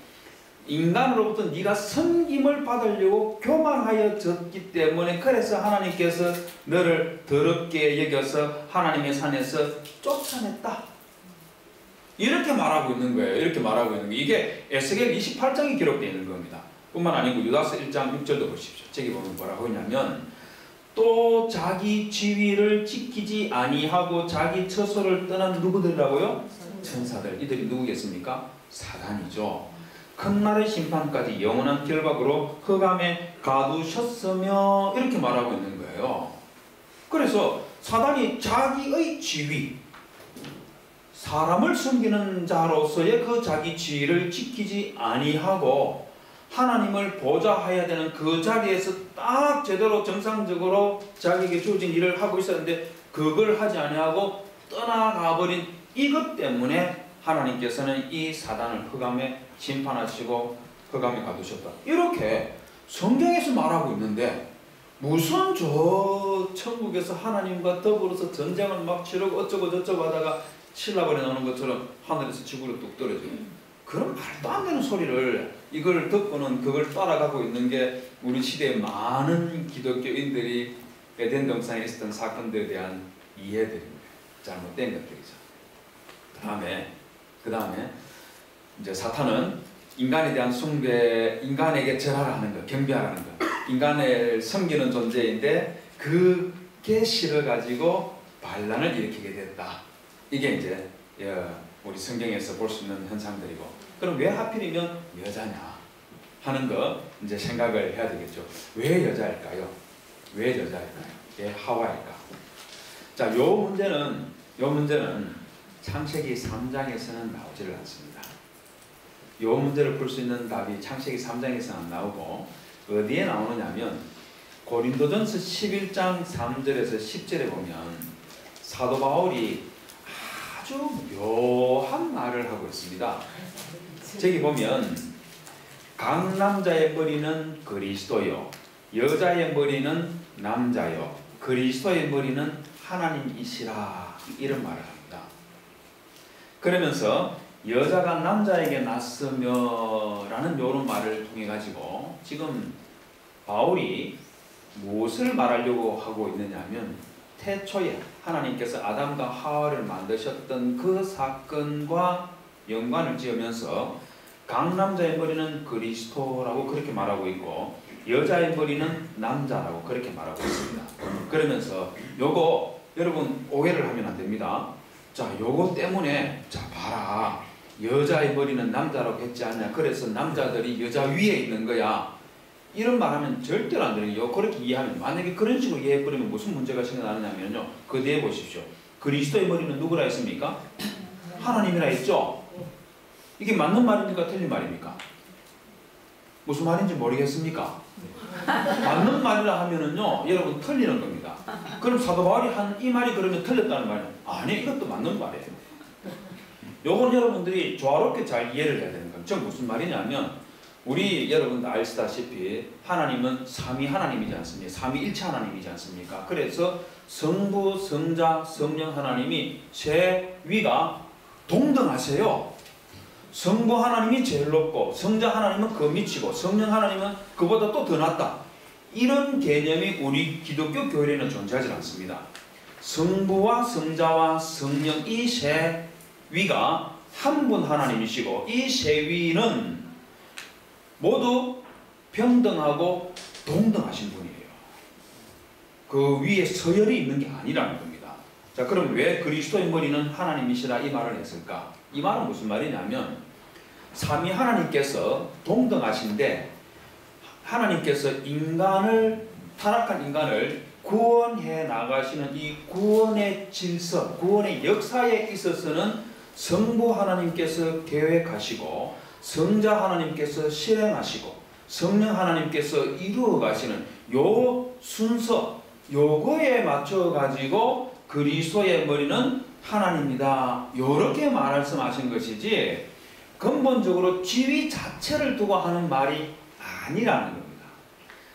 인간으로부터 네가 섬김을 받으려고 교만하여졌기 때문에 그래서 하나님께서 너를 더럽게 여겨서 하나님의 산에서 쫓아냈다. 이렇게 말하고 있는 거예요. 이게 에스겔 28장에 기록되어 있는 겁니다. 뿐만 아니고 유다서 1장 6절도 보십시오. 저기 보면 뭐라고 하냐면 또 자기 지위를 지키지 아니하고 자기 처소를 떠난 누구들이라고요? 천사들. 이들이 누구겠습니까? 사단이죠. 큰 날의 심판까지 영원한 결박으로 흑암에 가두셨으며 이렇게 말하고 있는 거예요. 그래서 사단이 자기의 지위, 사람을 섬기는 자로서의 그 자기 지위를 지키지 아니하고 하나님을 보좌해야 되는 그 자리에서 딱 제대로 정상적으로 자기에게 주어진 일을 하고 있었는데 그걸 하지 아니하고 떠나가버린 이것 때문에 하나님께서는 이 사단을 흑암에 심판하시고 흑암에 가두셨다. 이렇게 성경에서 말하고 있는데 무슨 저 천국에서 하나님과 더불어서 전쟁을 막 치르고 어쩌고 저쩌고 하다가 신라벌에 나오는 것처럼 하늘에서 지구로 뚝 떨어지고 그런 말도 안 되는 소리를 이걸 듣고는 그걸 따라가고 있는 게 우리 시대의 많은 기독교인들이 에덴 동산에 있었던 사건들에 대한 이해들입니다. 잘못된 것들이죠. 그 다음에 이제 사탄은 인간에 대한 숭배, 인간에게 절하라는 것, 경배하라는 것, 인간을 섬기는 존재인데 그게 싫어가지고 반란을 일으키게 됐다. 이게 이제 우리 성경에서 볼 수 있는 현상들이고, 그럼 왜 하필이면 여자냐 하는 거 이제 생각을 해야 되겠죠. 왜 여자일까요? 왜 여자일까요? 왜 하와일까? 자, 요 문제는 창세기 3장에서는 나오지를 않습니다. 요 문제를 풀 수 있는 답이 창세기 3장에서는 안 나오고 어디에 나오느냐면 고린도전서 11장 3절에서 10절에 보면 사도 바울이 아주 묘한 말을 하고 있습니다. 저기 보면 각 남자의 머리는 그리스도요, 여자의 머리는 남자요, 그리스도의 머리는 하나님이시라, 이런 말을 합니다. 그러면서 여자가 남자에게 났으며 라는 이런 말을 통해 가지고 지금 바울이 무엇을 말하려고 하고 있느냐 하면 태초에 하나님께서 아담과 하와를 만드셨던 그 사건과 연관을 지으면서 각 남자의 머리는 그리스도라고 그렇게 말하고 있고 여자의 머리는 남자라고 그렇게 말하고 있습니다. 그러면서 요거 여러분 오해를 하면 안 됩니다. 자, 요거 때문에 자 봐라, 여자의 머리는 남자라고 했지 않냐, 그래서 남자들이 여자 위에 있는 거야, 이런 말하면 절대로 안 되는 거예요. 그렇게 이해하면, 만약에 그런 식으로 이해해버리면 무슨 문제가 생겨나느냐면요, 그 뒤에 보십시오. 그리스도의 머리는 누구라 했습니까? 하나님이라 했죠. 이게 맞는 말입니까? 틀린 말입니까? 무슨 말인지 모르겠습니까? 맞는 말이라 하면은요, 여러분 틀리는 겁니다. 그럼 사도 바울이 한 이 말이 그러면 틀렸다는 말이에요? 아니, 이것도 맞는 말이에요. 요건 여러분들이 조화롭게 잘 이해를 해야 되는 겁니다. 무슨 말이냐면 우리 여러분도 아시다시피 하나님은 삼위 하나님이지 않습니까? 삼위일체 하나님이지 않습니까? 그래서 성부, 성자, 성령 하나님이 제 위가 동등하세요. 성부 하나님이 제일 높고 성자 하나님은 그 밑이고 성령 하나님은 그보다 또 더 낮다. 이런 개념이 우리 기독교 교회에는 존재하지 않습니다. 성부와 성자와 성령 이 세 위가 한 분 하나님이시고 이 세 위는 모두 평등하고 동등하신 분이에요. 그 위에 서열이 있는 게 아니라는 겁니다. 자, 그럼 왜 그리스도의 머리는 하나님이시라 이 말을 했을까? 이 말은 무슨 말이냐면 삼위 하나님께서 동등하신데 하나님께서 타락한 인간을 구원해 나가시는 이 구원의 질서, 구원의 역사에 있어서는 성부 하나님께서 계획하시고 성자 하나님께서 실행하시고 성령 하나님께서 이루어 가시는 요 순서, 요거에 맞춰 가지고 그리스도의 머리는 하나님이다, 요렇게 말씀하신 것이지 근본적으로 지위 자체를 두고 하는 말이 아니라는 겁니다.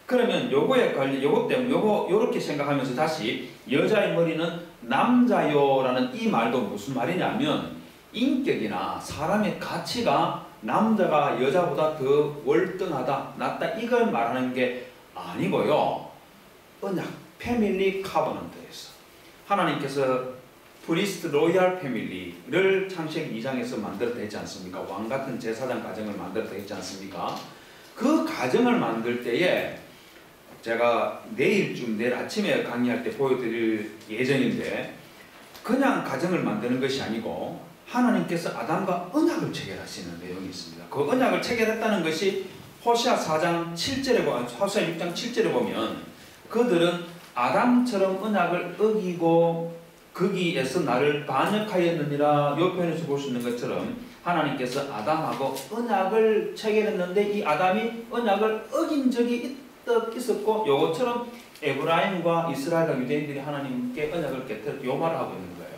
그러면 요거에 관련, 요거 때문에 요렇게 생각하면서 다시 여자의 머리는 남자요라는 이 말도 무슨 말이냐면 인격이나 사람의 가치가 남자가 여자보다 더 월등하다, 낫다, 이걸 말하는 게 아니고요. 언약, 패밀리 카버넌트에서 하나님께서 프리스트 로얄 패밀리를 창세기 2장에서 만들어냈지 않습니까? 왕같은 제사장 가정을 만들어냈지 않습니까? 그 가정을 만들 때에 제가 내일 아침에 강의할 때 보여드릴 예정인데 그냥 가정을 만드는 것이 아니고 하나님께서 아담과 언약을 체결하시는 내용이 있습니다. 그 언약을 체결했다는 것이 호세아 4장 7절에 보면, 호세아 6장 7절에 보면 그들은 아담처럼 언약을 어기고 거기에서 나를 반역하였느니라, 이 표현에서 볼 수 있는 것처럼 하나님께서 아담하고 언약을 체결했는데 이 아담이 언약을 어긴 적이 있었고 요것처럼 에브라임과 이스라엘과 유대인들이 하나님께 언약을 깨뜨렸다, 요 말을 하고 있는 거예요.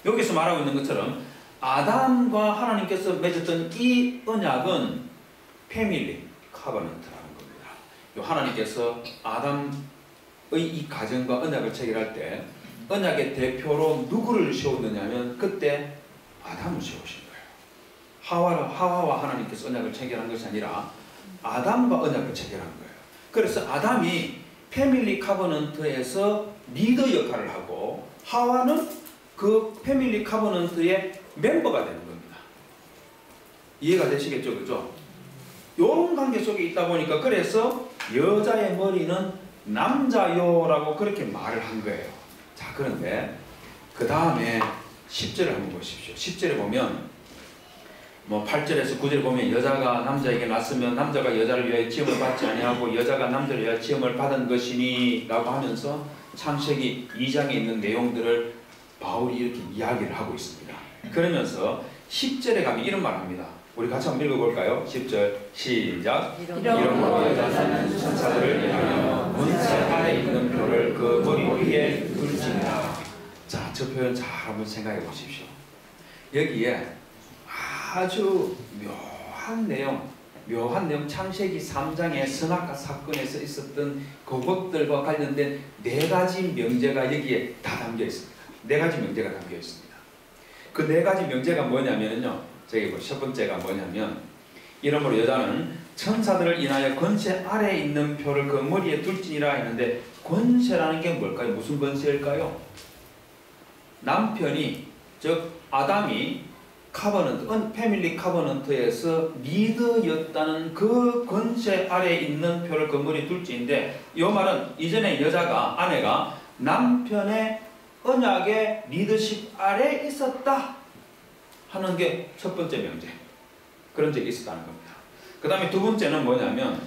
여기서 말하고 있는 것처럼 아담과 하나님께서 맺었던 이 언약은 패밀리 카버넌트라는 겁니다. 요 하나님께서 아담의 이 가정과 언약을 체결할 때 언약의 대표로 누구를 세웠느냐면 그때 아담을 세우신 거예요. 하와와 하나님께서 언약을 체결한 것이 아니라 아담과 언약을 체결한 거예요. 그래서 아담이 패밀리 카버넌트에서 리더 역할을 하고 하와는 그 패밀리 카버넌트의 멤버가 되는 겁니다. 이해가 되시겠죠? 그죠? 이런 관계 속에 있다 보니까 그래서 여자의 머리는 남자요라고 그렇게 말을 한 거예요. 자, 그런데 그 다음에 10절을 한번 보십시오. 10절에 보면 뭐 8절에서 9절에 보면 여자가 남자에게 낳았으면 남자가 여자를 위하여 지음을 받지 아니하고 여자가 남자를 위하여 지음을 받은 것이니 라고 하면서 창세기 2장에 있는 내용들을 바울이 이렇게 이야기를 하고 있습니다. 그러면서 10절에 가면 이런 말을 합니다. 우리 같이 한번 읽어볼까요? 10절 시작. 이러므로 여자는 천사들을 위하여 문체 아래 있는 표를 그 머리 위에 둘지니라. 자, 저 표현 잘 한번 생각해 보십시오. 여기에 아주 묘한 내용 창세기 3장의 선악과 사건에서 있었던 그것들과 관련된 4가지 명제가 여기에 다 담겨 있습니다. 4가지 명제가 담겨 있습니다. 그 4가지 명제가 뭐냐면요, 저기 첫 번째가 뭐냐면 이러므로 여자는 천사들을 인하여 권세 아래에 있는 표를 그 머리에 둘지니라 했는데 권세라는 게 뭘까요? 무슨 권세일까요? 남편이 즉 아담이 카버넌트, 패밀리 카버넌트에서 리더였다는 그 권세 아래에 있는 표를 그 머리에 둘지인데 이 말은 이전에 아내가 남편의 언약의 리더십 아래에 있었다 하는 게 첫 번째 명제. 그런 적이 있었다는 겁니다. 그 다음에 두 번째는 뭐냐면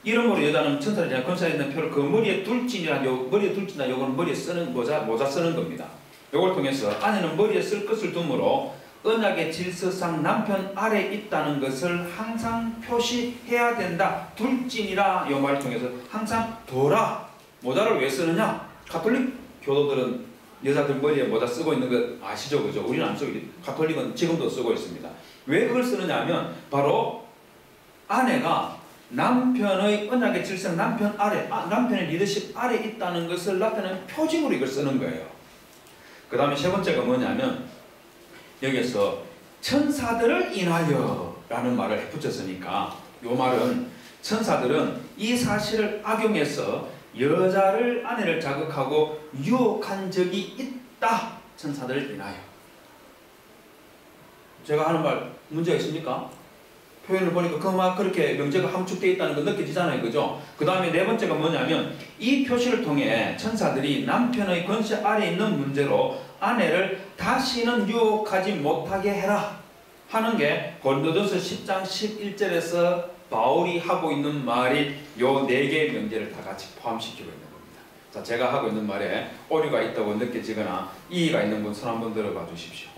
이러므로 여자는 천사를 지나 권세에 있는 표를 그 머리에 둘지니라. 머리에 둘지나 요거는 머리에 쓰는 모자 쓰는 겁니다. 요걸 통해서 아내는 머리에 쓸 것을 두므로 언약의 질서상 남편 아래에 있다는 것을 항상 표시해야 된다. 둘지니라. 요 말을 통해서 항상 둬라. 모자를 왜 쓰느냐? 가톨릭 교도들은 여자들 머리에 모자 쓰고 있는 거 아시죠? 그죠? 우리는 안 쓰고, 가톨릭은 지금도 쓰고 있습니다. 왜 그걸 쓰느냐 하면 바로 아내가 남편의 언약의 질서상 남편의 리더십 아래에 있다는 것을 나타내는 표징으로 이걸 쓰는 거예요. 그 다음에 세 번째가 뭐냐면 여기에서 천사들을 인하여 라는 말을 붙였으니까 이 말은 천사들은 이 사실을 악용해서 아내를 자극하고 유혹한 적이 있다. 천사들을 인하여. 제가 하는 말 문제가 있습니까? 표현을 보니까 그 말 그렇게 명제가 함축되어 있다는 거 느껴지잖아요. 그죠? 그 다음에 네 번째가 뭐냐면 이 표시를 통해 천사들이 남편의 권세 아래에 있는 문제로 아내를 다시는 유혹하지 못하게 해라 하는 게 고린도전서 10장 11절에서 바울이 하고 있는 말이 요 4개의 명제를 다 같이 포함시키고 있는 겁니다. 자, 제가 하고 있는 말에 오류가 있다고 느껴지거나 이의가 있는 분 손 한번 들어봐 주십시오.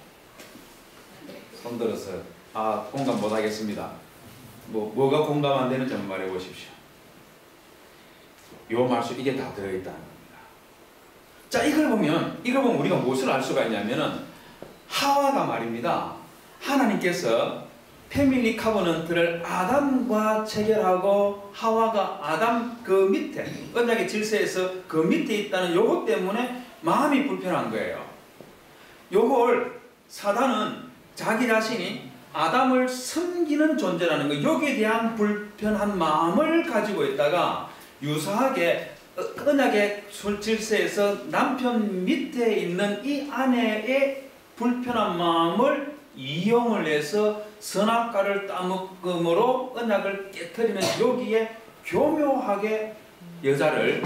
손 들어서 공감 못하겠습니다. 뭐가 공감 안 되는지 한번 말해 보십시오. 요 말씀 이게 다 들어있다는 겁니다. 자, 이걸 보면 우리가 무엇을 알 수가 있냐면은 하와가 말입니다. 하나님께서 패밀리 카버넌트를 아담과 체결하고 하와가 아담 그 밑에 언약의 질서에서 그 밑에 있다는 요것 때문에 마음이 불편한 거예요. 요걸 사단은 자기 자신이 아담을 섬기는 존재라는 것, 여기에 대한 불편한 마음을 가지고 있다가 유사하게 언약의 질서에서 남편 밑에 있는 이 아내의 불편한 마음을 이용을 해서 선악과를 따먹음으로 언약을 깨트리는 여기에 교묘하게 여자를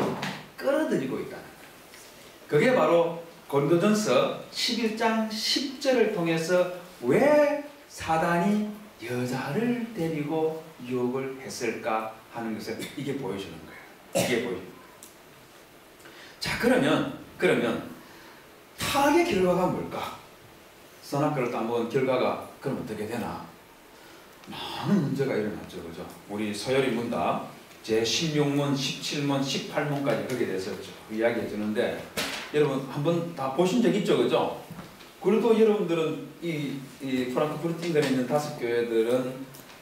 끌어들이고 있다는 거예요. 그게 바로 고린도전서 11장 10절을 통해서 왜 사단이 여자를 데리고 유혹을 했을까 하는 것을 이게 보여주는 거예요. 이게 보여주는 거예요. 자, 그러면 타락의 결과가 뭘까? 선악과를 따먹은 결과가 그럼 어떻게 되나? 많은 문제가 일어났죠. 그죠? 우리 서열이 문답 제16문, 17문, 18문까지 그렇게 됐었죠. 이야기해 주는데 여러분 한번 다 보신 적 있죠? 그죠? 그래도 여러분들은 이 프랑크푸르트 인근에 있는 5교회들은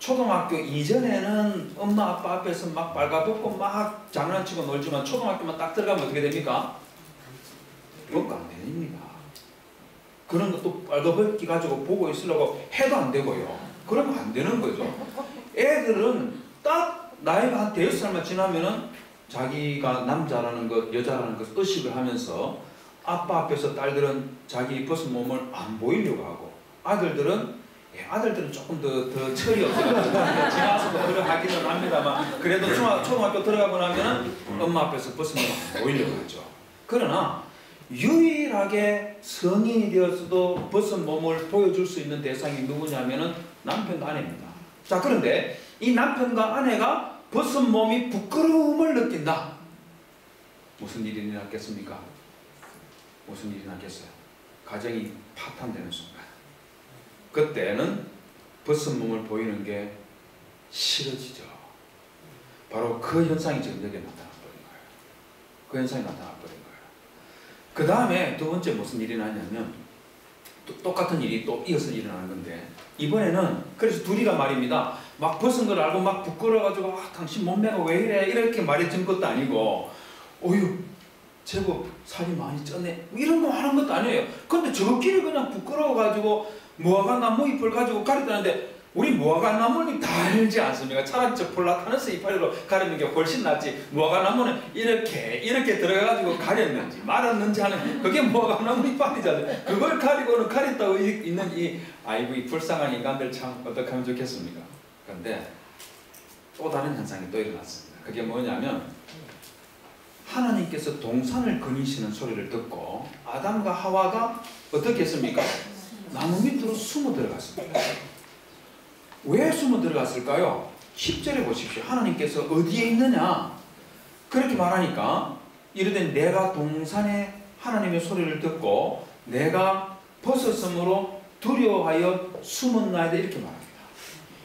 초등학교 이전에는 엄마 아빠 앞에서 막 빨가벗고 막 장난치고 놀지만 초등학교만 딱 들어가면 어떻게 됩니까? 그것도 안 됩니다. 그런 것도 빨가벗기 가지고 보고 있으려고 해도 안 되고요. 그러면 안 되는 거죠. 애들은 딱 나이가 한 5살만 지나면은 자기가 남자라는 것, 여자라는 것을 의식을 하면서 아빠 앞에서 딸들은 자기 벗은 몸을 안 보이려고 하고 아들들은 조금 더 철이 없어서 지나서도 들어가기는 합니다만 그래도 초등학교 들어가고 나면은 엄마 앞에서 벗은 몸을 안 보이려고 하죠. 그러나 유일하게 성인이 되어서도 벗은 몸을 보여줄 수 있는 대상이 누구냐면은 남편과 아내입니다. 자, 그런데 이 남편과 아내가 벗은 몸이 부끄러움을 느낀다. 무슨 일이 일어났겠습니까? 무슨 일이 났겠어요? 가정이 파탄되는 순간. 그때는 벗은 몸을 보이는 게 싫어지죠. 바로 그 현상이 지금 여기에 나타나버린 거예요. 그 현상이 나타나버린 거예요. 그 다음에 두 번째 무슨 일이 나냐면 똑같은 일이 또 이어서 일어나는 건데 이번에는 그래서 둘이가 말입니다. 막 벗은 걸 알고 막 부끄러워가지고 당신 몸매가 왜 이래 이렇게 말해준 것도 아니고 어휴 제법 살이 많이 쪘네 이런 거 하는 것도 아니에요. 근데 저끼리 그냥 부끄러워가지고 무화과 나무잎을 가지고 가렸다는데 우리 무화과 나무잎 다 알지 않습니까? 차라리 저 폴라타너스 이파리로 가리는 게 훨씬 낫지. 무화과 나무는 이렇게 들어가가지고 가렸는지 말았는지 하는 그게 무화과 나무 이파리잖아요. 그걸 가리고는 가렸다고 있는 이 아이고 이 불쌍한 인간들 참 어떻게 하면 좋겠습니까? 그런데 또 다른 현상이 또 일어났습니다. 그게 뭐냐면 하나님께서 동산을 거니시는 소리를 듣고 아담과 하와가 어떻게 했습니까? 나무 밑으로 숨어 들어갔습니다. 왜 숨어 들어갔을까요? 10절에 보십시오. 하나님께서 어디에 있느냐? 그렇게 말하니까 이르되 내가 동산에 하나님의 소리를 듣고 내가 벗었으므로 두려워하여 숨었나이다 이렇게 말합니다.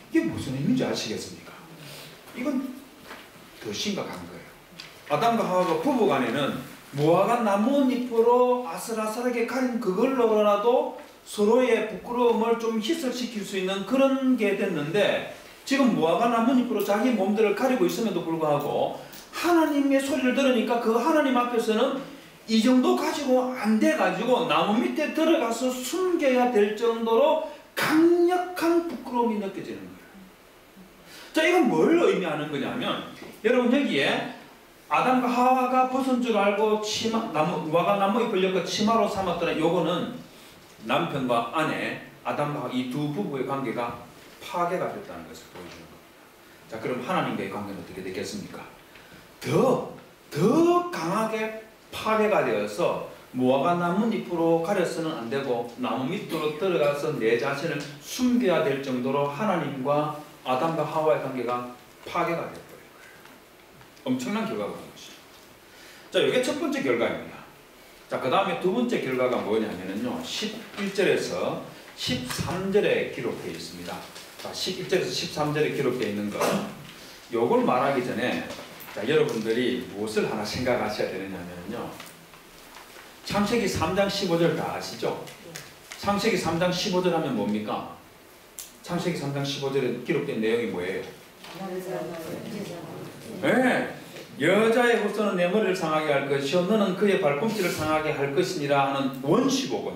이게 무슨 의미인지 아시겠습니까? 이건 더 심각한 거예요. 아담과 하와가 부부간에는 무화과 나뭇잎으로 아슬아슬하게 가린 그걸로라도 서로의 부끄러움을 좀 희석시킬 수 있는 그런 게 됐는데 지금 무화과 나뭇잎으로 자기 몸들을 가리고 있음에도 불구하고 하나님의 소리를 들으니까 그 하나님 앞에서는 이 정도 가지고 안 돼가지고 나무 밑에 들어가서 숨겨야 될 정도로 강력한 부끄러움이 느껴지는 거예요. 자, 이건 뭘 의미하는 거냐면 여러분 여기에 아담과 하와가 벗은 줄 알고 무화과 나무잎을 엮어 치마로 삼았더니 요거는 남편과 아내, 아담과 이 두 부부의 관계가 파괴가 됐다는 것을 보여주는 겁니다. 자, 그럼 하나님과의 관계는 어떻게 되겠습니까? 더 강하게 파괴가 되어서 무화과 나뭇잎으로 가려서는 안 되고 나무 밑으로 들어가서 내 자신을 숨겨야 될 정도로 하나님과 아담과 하와의 관계가 파괴가 되어버린 거예요. 엄청난 결과가 나온 것이죠. 자, 이게 첫 번째 결과입니다. 자, 그 다음에 두 번째 결과가 뭐냐면요 11절에서 13절에 기록되어 있습니다. 자, 11절에서 13절에 기록되어 있는 거 요걸 말하기 전에 자, 여러분들이 무엇을 하나 생각하셔야 되느냐면요 창세기 3장 15절 다 아시죠? 창세기 3장 15절 하면 뭡니까? 창세기 3장 15절에 기록된 내용이 뭐예요? 네. 여자의 후손은 내 머리를 상하게 할 것이요 너는 그의 발꿈치를 상하게 할 것이니라 하는 원시복음.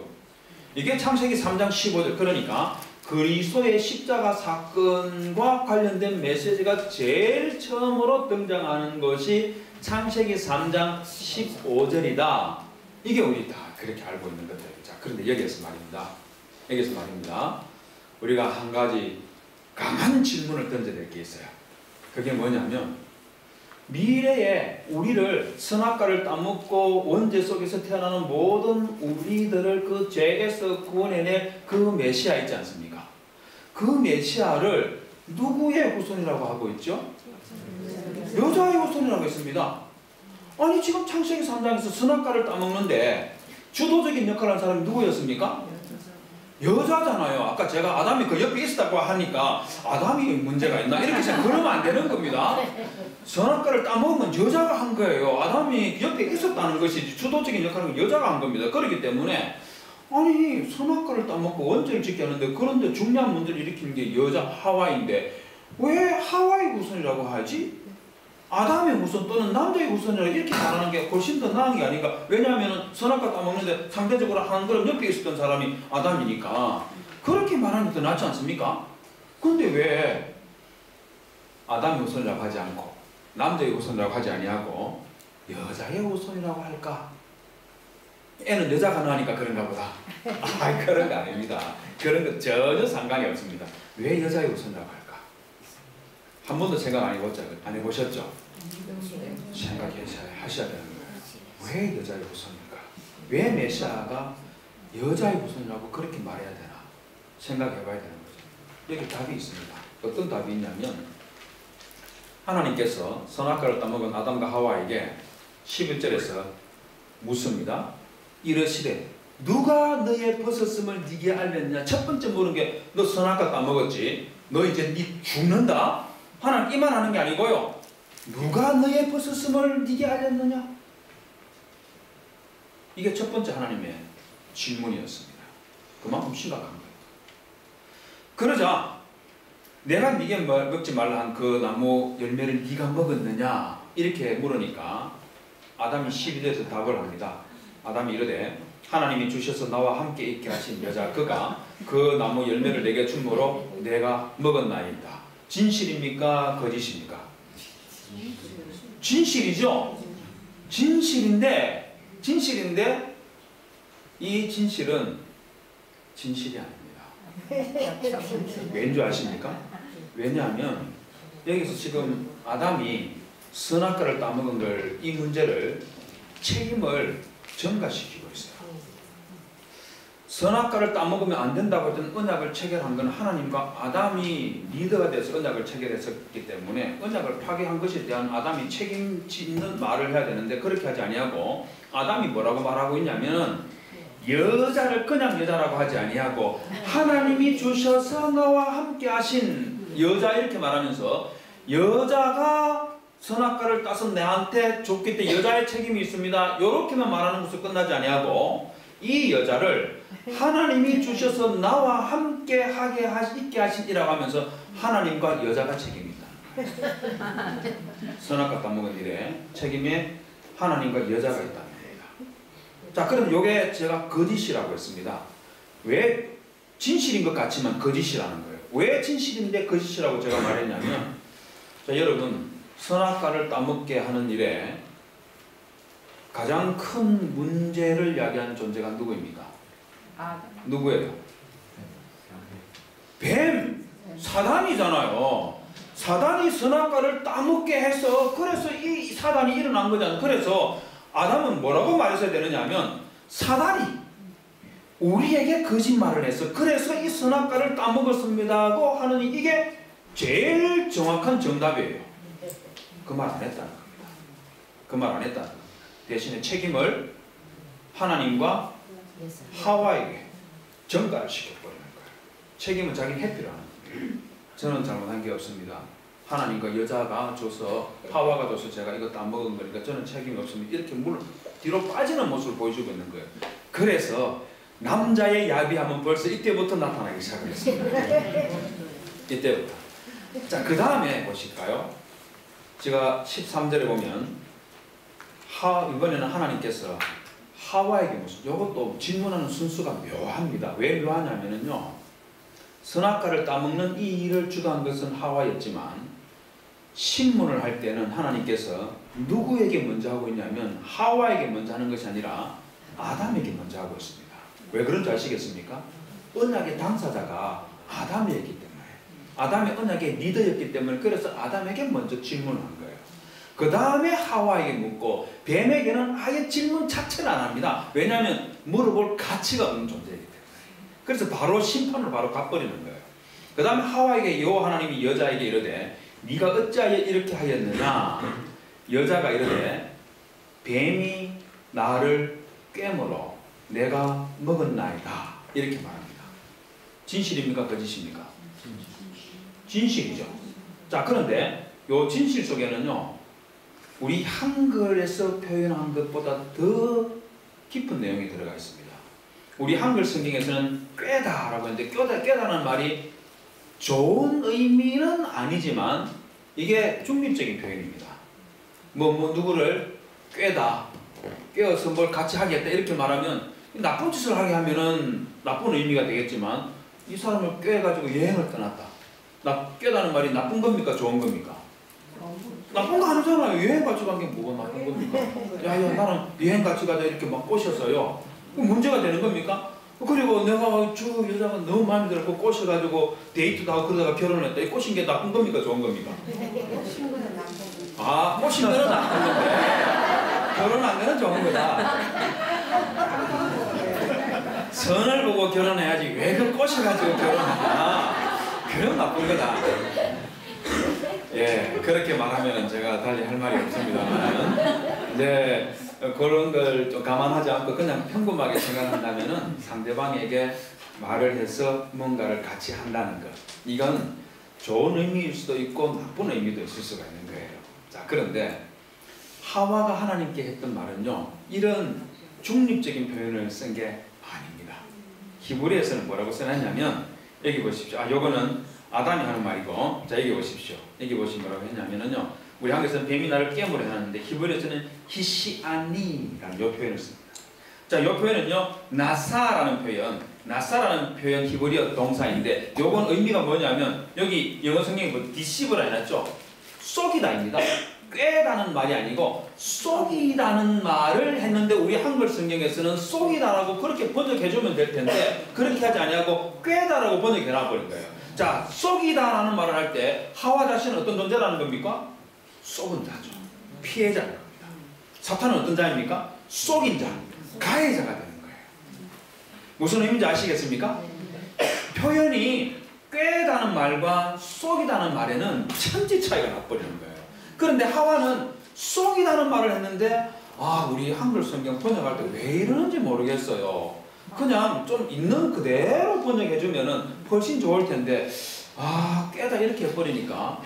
이게 창세기 3장 15절. 그러니까 그리스도의 십자가 사건과 관련된 메시지가 제일 처음으로 등장하는 것이 창세기 3장 15절이다. 이게 우리 다 그렇게 알고 있는 것들이죠. 자, 그런데 여기서 말입니다. 우리가 한 가지 강한 질문을 던져야 될 게 있어요. 그게 뭐냐면 미래에 우리를 선악과를 따먹고 원죄 속에서 태어나는 모든 우리들을 그 죄에서 구원해낼 그 메시아 있지 않습니까? 그 메시아를 누구의 후손이라고 하고 있죠? 여자의 후손이라고 했습니다. 아니 지금 창세기 3장에서 선악과를 따먹는데 주도적인 역할을 한 사람이 누구였습니까? 여자잖아요. 아까 제가 아담이 그 옆에 있었다고 하니까 아담이 문제가 있나 이렇게 생각 그러면 안 되는 겁니다. 선악과를 따먹은 건 여자가 한 거예요. 아담이 옆에 있었다는 것이 주도적인 역할은 여자가 한 겁니다. 그렇기 때문에 아니 선악과를 따먹고 원죄를 짓게 하는데 그런데 중요한 문제를 일으키는 게 여자 하와인데 왜 하와의 후손이라고 하지? 아담의 후손 또는 남자의 후손이라고 이렇게 말하는 게 훨씬 더 나은 게 아닌가? 왜냐하면 선악과 따먹는데 상대적으로 한 그릇 옆에 있었던 사람이 아담이니까 그렇게 말하는 게 더 낫지 않습니까? 근데 왜 아담의 후손이라고 하지 않고 남자의 후손이라고 하지 아니하고 여자의 후손이라고 할까? 애는 여자가 낳으니까 그런가 보다. 그런 거 아닙니다. 그런 거 전혀 상관이 없습니다. 왜 여자의 후손이라고 할까? 한 번도 생각 안 해보셨죠? 생각하셔야 되는 거예요. 왜 여자의 후손일까? 왜 메시아가 여자의 후손이라고 그렇게 말해야 되나? 생각해봐야 되는 거죠. 여기 답이 있습니다. 어떤 답이 있냐면 하나님께서 선악과를 따먹은 아담과 하와에게 11절에서 묻습니다. 이르시되 누가 너의 벗었음을 네게 알렸냐? 첫 번째 물은 게 너 선악과 따먹었지? 너 이제 네 죽는다? 하나님 이만 하는 게 아니고요. 누가 너의 벗었음을 네게 알렸느냐? 이게 첫 번째 하나님의 질문이었습니다. 그만큼 심각한 거예요. 그러자 내가 네게 먹지 말라 한 그 나무 열매를 네가 먹었느냐? 이렇게 물으니까 아담이 12절에서 답을 합니다. 아담이 이르되 하나님이 주셔서 나와 함께 있게 하신 여자 그가 그 나무 열매를 내게 줌으로 내가 먹었나이다. 진실입니까? 거짓입니까? 진실이죠. 진실인데 이 진실은 진실이 아닙니다. 왠 줄 아십니까? 왜냐하면 여기서 지금 아담이 선악과를 따먹은 걸 이 문제를 책임을 전가시키고 있어요. 선악과를 따먹으면 안 된다고 했던 언약을 체결한 건 하나님과 아담이 리더가 돼서 언약을 체결했었기 때문에 언약을 파괴한 것에 대한 아담이 책임지는 말을 해야 되는데 그렇게 하지 아니하고 아담이 뭐라고 말하고 있냐면 여자를 그냥 여자라고 하지 아니하고 하나님이 주셔서 나와 함께 하신 여자 이렇게 말하면서 여자가 선악과를 따서 내한테 줬기 때문에 여자의 책임이 있습니다. 이렇게만 말하는 것을 끝나지 아니하고 이 여자를 하나님이 주셔서 나와 함께 있게 하시니라고 하면서 하나님과 여자가 책임이 있다는 거예요. 선악과 따먹은 일에 책임에 하나님과 여자가 있다는 겁니다. 자, 그럼 이게 제가 거짓이라고 했습니다. 왜 진실인 것 같지만 거짓이라는 거예요. 왜 진실인데 거짓이라고 제가 말했냐면 자, 여러분 선악과를 따먹게 하는 일에 가장 큰 문제를 야기하는 존재가 누구입니까? 누구예요? 뱀! 사단이잖아요. 사단이 선악과를 따먹게 해서 그래서 이 사단이 일어난 거잖아요. 그래서 아담은 뭐라고 말했어야 되느냐 하면 사단이 우리에게 거짓말을 해서 그래서 이 선악과를 따먹었습니다고 하는 이게 제일 정확한 정답이에요. 그 말 안 했다는 겁니다. 그 말 안 했다는 겁니다. 대신에 책임을 하나님과 하와에게 전가를 시켜버리는 거예요. 책임은 자기는 회피를 하는 거예요. 저는 잘못한 게 없습니다. 하나님과 여자가 줘서 하와가 줘서 제가 이거 다 먹은 거니까 저는 책임이 없습니다. 이렇게 뒤로 빠지는 모습을 보여주고 있는 거예요. 그래서 남자의 야비함은 벌써 이때부터 나타나기 시작했습니다. 이때부터. 자, 그 다음에 보실까요? 제가 13절에 보면 이번에는 하나님께서 하와에게 이것도 질문하는 순수가 묘합니다. 왜 묘하냐면요. 선악과를 따먹는 이 일을 주도한 것은 하와였지만 신문을 할 때는 하나님께서 누구에게 먼저 하고 있냐면 하와에게 먼저 하는 것이 아니라 아담에게 먼저 하고 있습니다. 왜 그런지 아시겠습니까? 언약의 당사자가 아담이었기 때문에 아담의 언약의 리더였기 때문에 그래서 아담에게 먼저 질문을 한 거예요. 그 다음에 하와에게 묻고 뱀에게는 아예 질문 자체를 안 합니다. 왜냐하면 물어볼 가치가 없는 존재이기 때문에. 그래서 바로 심판으로 바로 가버리는 거예요. 그 다음에 하와에게 여호와 하나님이 여자에게 이르되 네가 어찌하여 이렇게 하였느냐. 여자가 이르되 뱀이 나를 꿰물어 내가 먹었나이다. 이렇게 말합니다. 진실입니까? 거짓입니까? 진실이죠. 자, 그런데 이 진실 속에는요. 우리 한글에서 표현한 것보다 더 깊은 내용이 들어가 있습니다. 우리 한글 성경에서는 꿰다라고 하는데 깨다라는 말이 좋은 의미는 아니지만 이게 중립적인 표현입니다. 뭐 누구를 꿰어서 뭘 같이 하겠다 이렇게 말하면 나쁜 짓을 하게 하면은 나쁜 의미가 되겠지만 이 사람을 꿰가지고 여행을 떠났다. 꿰다는 말이 나쁜 겁니까? 좋은 겁니까? 나쁜 거 아니잖아요. 여행 같이 간 게 뭐가 나쁜 겁니까? 야야 나는 여행 같이 가자 이렇게 막 꼬셨어요. 그럼 문제가 되는 겁니까? 그리고 내가 저 여자가 너무 마음에 들었고 꼬셔가지고 데이트도 하고 그러다가 결혼을 했다. 이 꼬신 게 나쁜 겁니까? 좋은 겁니까? 아, 꼬신 거는 나쁜 건데 결혼 안 되는 좋은 거다. 선을 보고 결혼해야지 왜 그걸 꼬셔가지고 결혼하냐. 그럼 나쁜 거다. 예, 그렇게 말하면 제가 달리 할 말이 없습니다만, 네, 그런 걸 좀 감안하지 않고 그냥 평범하게 생각한다면은 상대방에게 말을 해서 뭔가를 같이 한다는 것, 이건 좋은 의미일 수도 있고 나쁜 의미도 있을 수가 있는 거예요. 자, 그런데 하와가 하나님께 했던 말은요, 이런 중립적인 표현을 쓴 게 아닙니다. 히브리에서는 뭐라고 써놨냐면, 여기 보십시오. 요거는 아담이 하는 말이고, 자 여기 보십시오. 여기 보시면 뭐라고 했냐면은요, 우리 한국에서는 뱀이 나를 깨물어 해놨는데 히브리에서는 히시아니라는 요 표현을 씁니다. 자, 요 표현은요, 나사라는 표현 히브리어 동사인데, 요건 의미가 뭐냐면 여기 영어 성경에 뭐 디시브라 해놨죠. 쏘기다입니다. 꿰다는 말이 아니고 쏘기다는 말을 했는데 우리 한글 성경에서는 쏘기다라고 그렇게 번역해주면 될 텐데 그렇게 하지 아니하고 꿰다라고 번역해놔버린 거예요. 자, 쏘기다라는 말을 할 때 하와 자신은 어떤 존재라는 겁니까? 쏘은 자죠. 피해자라는 겁니다. 사탄은 어떤 자입니까? 쏘긴 자, 가해자가 되는 거예요. 무슨 의미인지 아시겠습니까? 표현이 꿰다는 말과 쏘기다는 말에는 천지 차이가 나버리는 거예요. 그런데 하와는 쏘기다는 말을 했는데 우리 한글 성경 번역할 때 왜 이러는지 모르겠어요. 그냥 좀 있는 그대로 번역해주면은 훨씬 좋을 텐데 꿰다 이렇게 해버리니까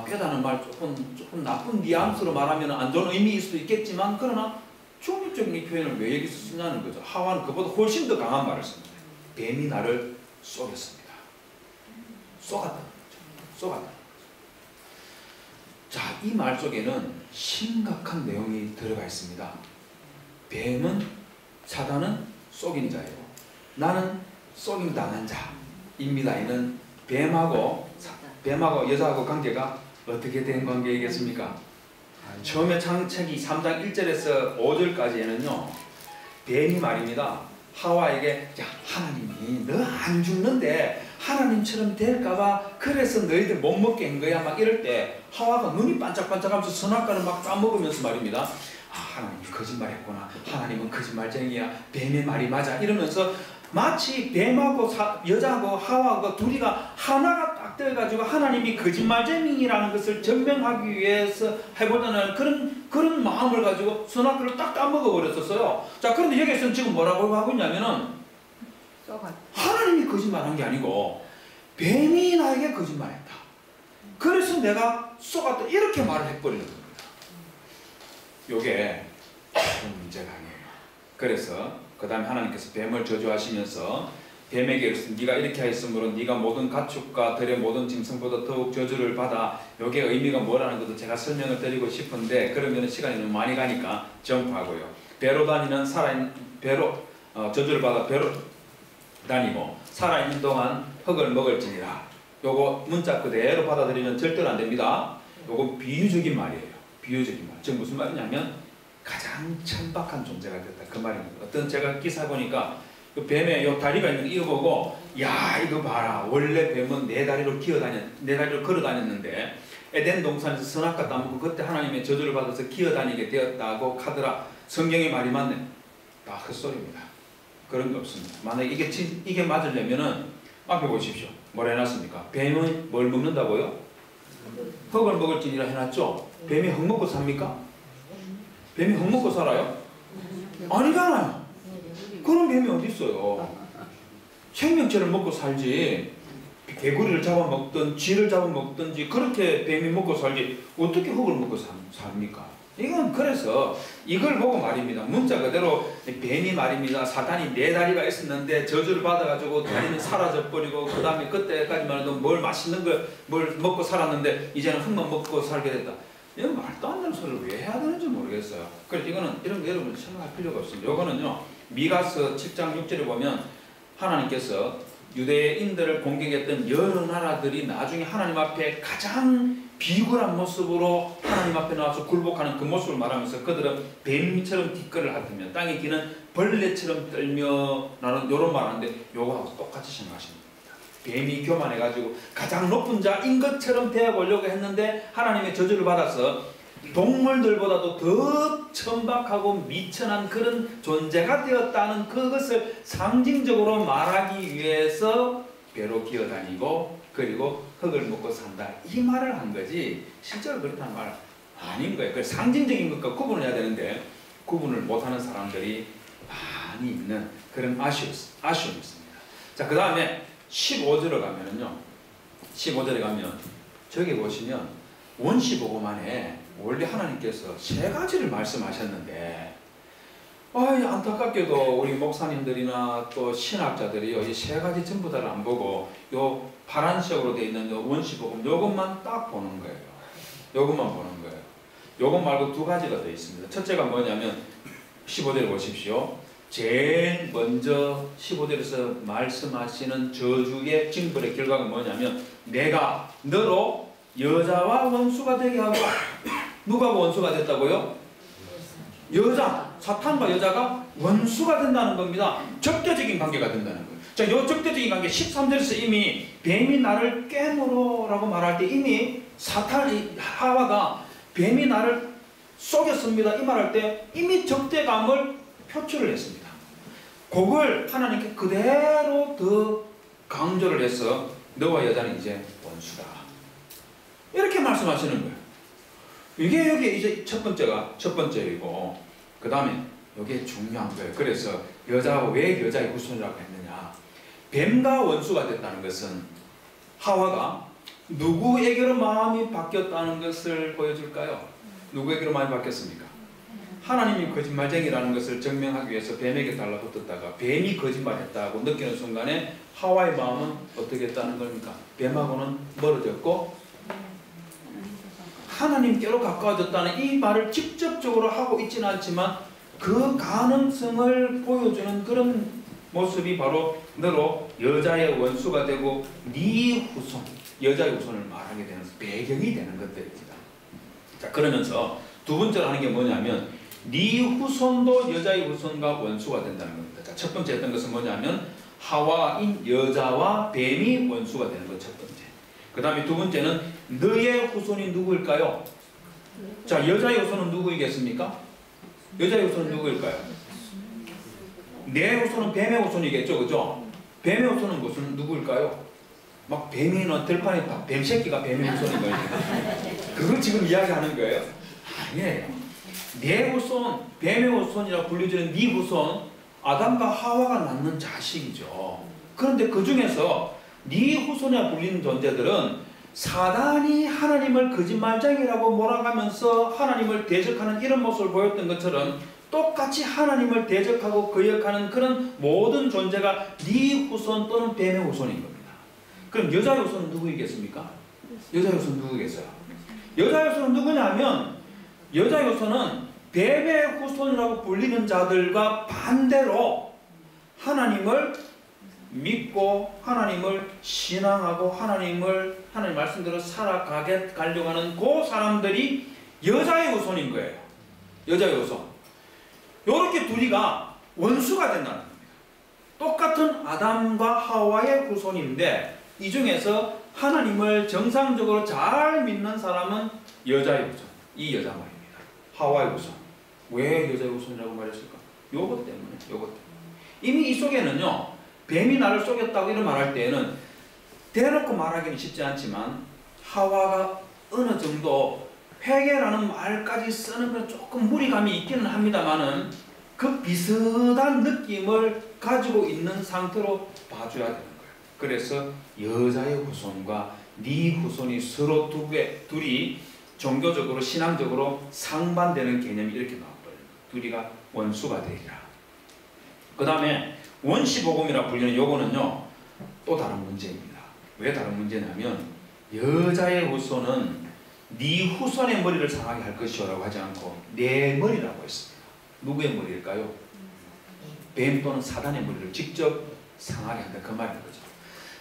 꿰다는 말 조금 나쁜 뉘앙스로 말하면 안 좋은 의미일 수도 있겠지만 그러나 중립적인 표현을 왜 여기서 쓰냐는 거죠. 하와는 그보다 훨씬 더 강한 말을 씁니다. 뱀이 나를 쏘겠습니다. 쏘갔다는 거죠. 쏘갔다. 자, 이 말 속에는 심각한 내용이 들어가 있습니다. 뱀은, 사단은 쏘긴 자예요. 나는 쏘긴 당한 자입니다. 이는 뱀하고 여자하고 관계가 어떻게 된 관계이겠습니까? 처음에 창세기 3장 1절에서 5절까지에는요, 뱀이 말입니다. 하와에게 하나님이 너 안 죽는데 하나님처럼 될까봐 그래서 너희들 못 먹게 한 거야 막 이럴 때 하와가 눈이 반짝반짝하면서 선악과를 막 까먹으면서 말입니다. 하나님이 거짓말했구나. 하나님은 거짓말쟁이야. 뱀의 말이 맞아. 이러면서 마치 뱀하고 여자하고 하와가 둘이가 하나가 딱 돼가지고 하나님이 거짓말쟁이라는 것을 증명하기 위해서 해보자는 그런 마음을 가지고 선악과를 딱 까먹어 버렸었어요. 자, 그런데 여기서는 지금 뭐라고 하고 있냐면은 하나님이 거짓말한 게 아니고 뱀이 나에게 거짓말했다. 그래서 내가 쏘갔다 이렇게 말을 해버리는 겁니다. 요게 큰 문제가 아니에요. 그래서 그 다음에 하나님께서 뱀을 저주하시면서 뱀에게 네가 이렇게 하였으므로 네가 모든 가축과 들의 모든 짐승보다 더욱 저주를 받아. 요게 의미가 뭐라는 것도 제가 설명을 드리고 싶은데 그러면 시간이 너무 많이 가니까 점프하고요. 배로 다니는 저주를 받아 배로 다니고 살아있는 동안 흙을 먹을지니라. 요거 문자 그대로 받아들이면 절대로 안 됩니다. 요거 비유적인 말이에요. 비유적인 말. 즉 무슨 말이냐면 가장 천박한 존재가 됐다. 그 말입니다. 어떤 제가 기사 보니까 그 뱀의 요 다리가 있는 거 이거 보고 야 이거 봐라. 원래 뱀은 네 다리로 걸어 다녔는데 에덴 동산에서 선악과 따먹고 그때 하나님의 저주를 받아서 기어다니게 되었다고 하더라. 성경의 말이 맞네. 다 헛소리입니다. 그런 게 없습니다. 만약에 이게 맞으려면은 앞에 보십시오. 뭐라 해놨습니까? 뱀은 뭘 먹는다고요? 흙을 먹을지니라 해놨죠? 뱀이 흙 먹고 삽니까? 뱀이 흙 먹고 살아요? 아니잖아요. 그런 뱀이 어디 있어요? 생명체를 먹고 살지. 개구리를 잡아먹든 쥐를 잡아먹든지 그렇게 뱀이 먹고 살지 어떻게 흙을 먹고 삽니까? 이건 그래서 이걸 보고 말입니다. 문자 그대로 뱀이 말입니다. 사탄이 4다리가 있었는데 저주를 받아가지고 다리는 사라져버리고 그 다음에 그때까지만 해도 뭘 맛있는 걸 뭘 먹고 살았는데 이제는 흙만 먹고 살게 됐다. 이건 말도 안 되는 소리를 왜 해야 되는지 모르겠어요. 그래서 이거는 이런 거 여러분 생각할 필요가 없습니다. 이거는요 미가서 7장 6절에 보면 하나님께서 유대인들을 공격했던 여러 나라들이 나중에 하나님 앞에 가장 비굴한 모습으로 하나님 앞에 나와서 굴복하는 그 모습을 말하면서 그들은 뱀처럼 뒷걸을 핥으며 땅에 기는 벌레처럼 떨며 나는 이런 말 하는데 요거하고 똑같이 생각하시면 됩니다. 뱀이 교만해가지고 가장 높은 자인 것처럼 되어보려고 했는데 하나님의 저주를 받아서 동물들보다도 더 천박하고 미천한 그런 존재가 되었다는 그것을 상징적으로 말하기 위해서 배로 기어다니고 그리고 흙을 먹고 산다 이 말을 한 거지 실제로 그렇다는 말 아닌 거예요. 그 상징적인 것과 구분을 해야 되는데 구분을 못하는 사람들이 많이 있는 그런 아쉬움이 있습니다. 자, 그 다음에 15절에 가면은요 15절에 가면 저기 보시면 원시복음안에 원래 하나님께서 3가지를 말씀하셨는데 안타깝게도 우리 목사님들이나 또 신학자들이요 이 3가지 전부 다를 안 보고 요 파란색으로 되어 있는 요 원시복음 요것만 딱 보는 거예요. 요것만 보는 거예요. 요것 말고 2가지가 더 있습니다. 첫째가 뭐냐면 15절에 보십시오. 제일 먼저 15절에서 말씀하시는 저주의 징벌의 결과가 뭐냐면 내가 너로 여자와 원수가 되게 하고 누가 원수가 됐다고요? 여자, 사탄과 여자가 원수가 된다는 겁니다. 적대적인 관계가 된다는 거예요. 자, 이 적대적인 관계 13절에서 이미 뱀이 나를 깨물어라고 말할 때 이미 하와가 뱀이 나를 속였습니다. 이 말할 때 이미 적대감을 표출을 했습니다. 그걸 하나님께 그대로 더 강조를 해서 너와 여자는 이제 원수다. 이렇게 말씀하시는 거예요. 이게 여기 이제 첫 번째이고 그 다음에 이게 중요한 거예요. 그래서 여자가 왜 여자의 후손이라고 했느냐. 뱀과 원수가 됐다는 것은 하와가 누구에게로 마음이 바뀌었다는 것을 보여줄까요? 누구에게로 마음이 바뀌었습니까? 하나님이 거짓말쟁이라는 것을 증명하기 위해서 뱀에게 달라붙었다가 뱀이 거짓말했다고 느끼는 순간에 하와의 마음은 어떻게 했다는 겁니까? 뱀하고는 멀어졌고 하나님께로 가까워졌다는 이 말을 직접적으로 하고 있지는 않지만 그 가능성을 보여주는 그런 모습이 바로 너로 여자의 원수가 되고 네 후손, 여자의 후손을 말하게 되는 배경이 되는 것들입니다. 자, 그러면서 2번째로 하는 게 뭐냐면 네 후손도 여자의 후손과 원수가 된다는 겁니다. 자, 첫 번째 했던 것은 뭐냐면 하와인 여자와 뱀이 원수가 되는 것 첫 번째. 그 다음에 2번째는 너의 후손이 누구일까요? 자, 여자의 후손은 누구이겠습니까? 여자의 후손은 누구일까요? 내 후손은 뱀의 후손이겠죠, 그죠? 뱀의 후손은 무슨 누구일까요? 막 뱀이나 들판에 뱀 새끼가 뱀의 후손인 거예요. 그걸 지금 이야기하는 거예요? 아니에요. 내 후손, 뱀의 후손이라 불리지는 네 후손, 아담과 하와가 낳는 자식이죠. 그런데 그 중에서 네 후손이라 불리는 존재들은 사단이 하나님을 거짓말쟁이라고 몰아가면서 하나님을 대적하는 이런 모습을 보였던 것처럼 똑같이 하나님을 대적하고 거역하는 그런 모든 존재가 네 후손 또는 뱀의 후손인 겁니다. 그럼 여자의 후손은 누구이겠습니까? 여자의 후손은 누구겠어요? 여자의 후손은 누구냐면 여자의 후손은 뱀의 후손이라고 불리는 자들과 반대로 하나님을 믿고 하나님을 신앙하고 하나님 말씀대로 살아가려고 하는 그 사람들이 여자의 후손인 거예요. 여자의 후손. 이렇게 둘이가 원수가 된다는 겁니다. 똑같은 아담과 하와의 후손인데 이 중에서 하나님을 정상적으로 잘 믿는 사람은 여자의 후손. 이 여자 말입니다. 하와의 후손. 왜 여자의 후손이라고 말했을까? 요것 때문에. 이미 이 속에는요. 뱀이 나를 속였다고 이런 말할 때에는 대놓고 말하기는 쉽지 않지만 하와가 어느 정도 회개라는 말까지 쓰는 건 조금 무리감이 있기는 합니다만은 그 비슷한 느낌을 가지고 있는 상태로 봐줘야 되는 거예요. 그래서 여자의 후손과 네 후손이 서로 둘이 종교적으로 신앙적으로 상반되는 개념이 이렇게 나와버려요. 둘이가 원수가 되리라. 그 다음에 원시복음이라 불리는 요거는요 또 다른 문제입니다. 왜 다른 문제냐면 여자의 후손은 네 후손의 머리를 상하게 할 것이오라고 하지 않고 내 머리라고 했습니다. 누구의 머리일까요? 뱀 또는 사단의 머리를 직접 상하게 한다 그 말인 거죠.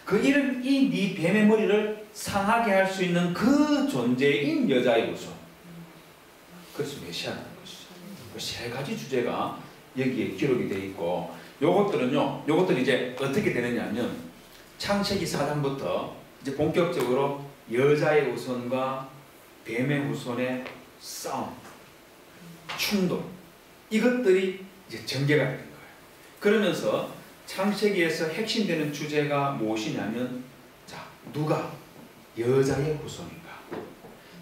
그 이름 이 네 뱀의 머리를 상하게 할 수 있는 그 존재인 여자의 후손. 그래서 메시아라는 것이죠. 그 세 가지 주제가 여기에 기록이 되어 있고 요것들이 이제 어떻게 되느냐면 창세기 4장부터 이제 본격적으로 여자의 후손과 뱀의 후손의 싸움, 충돌 이것들이 이제 전개가 되는 거예요. 그러면서 창세기에서 핵심되는 주제가 무엇이냐면 자 누가 여자의 후손인가?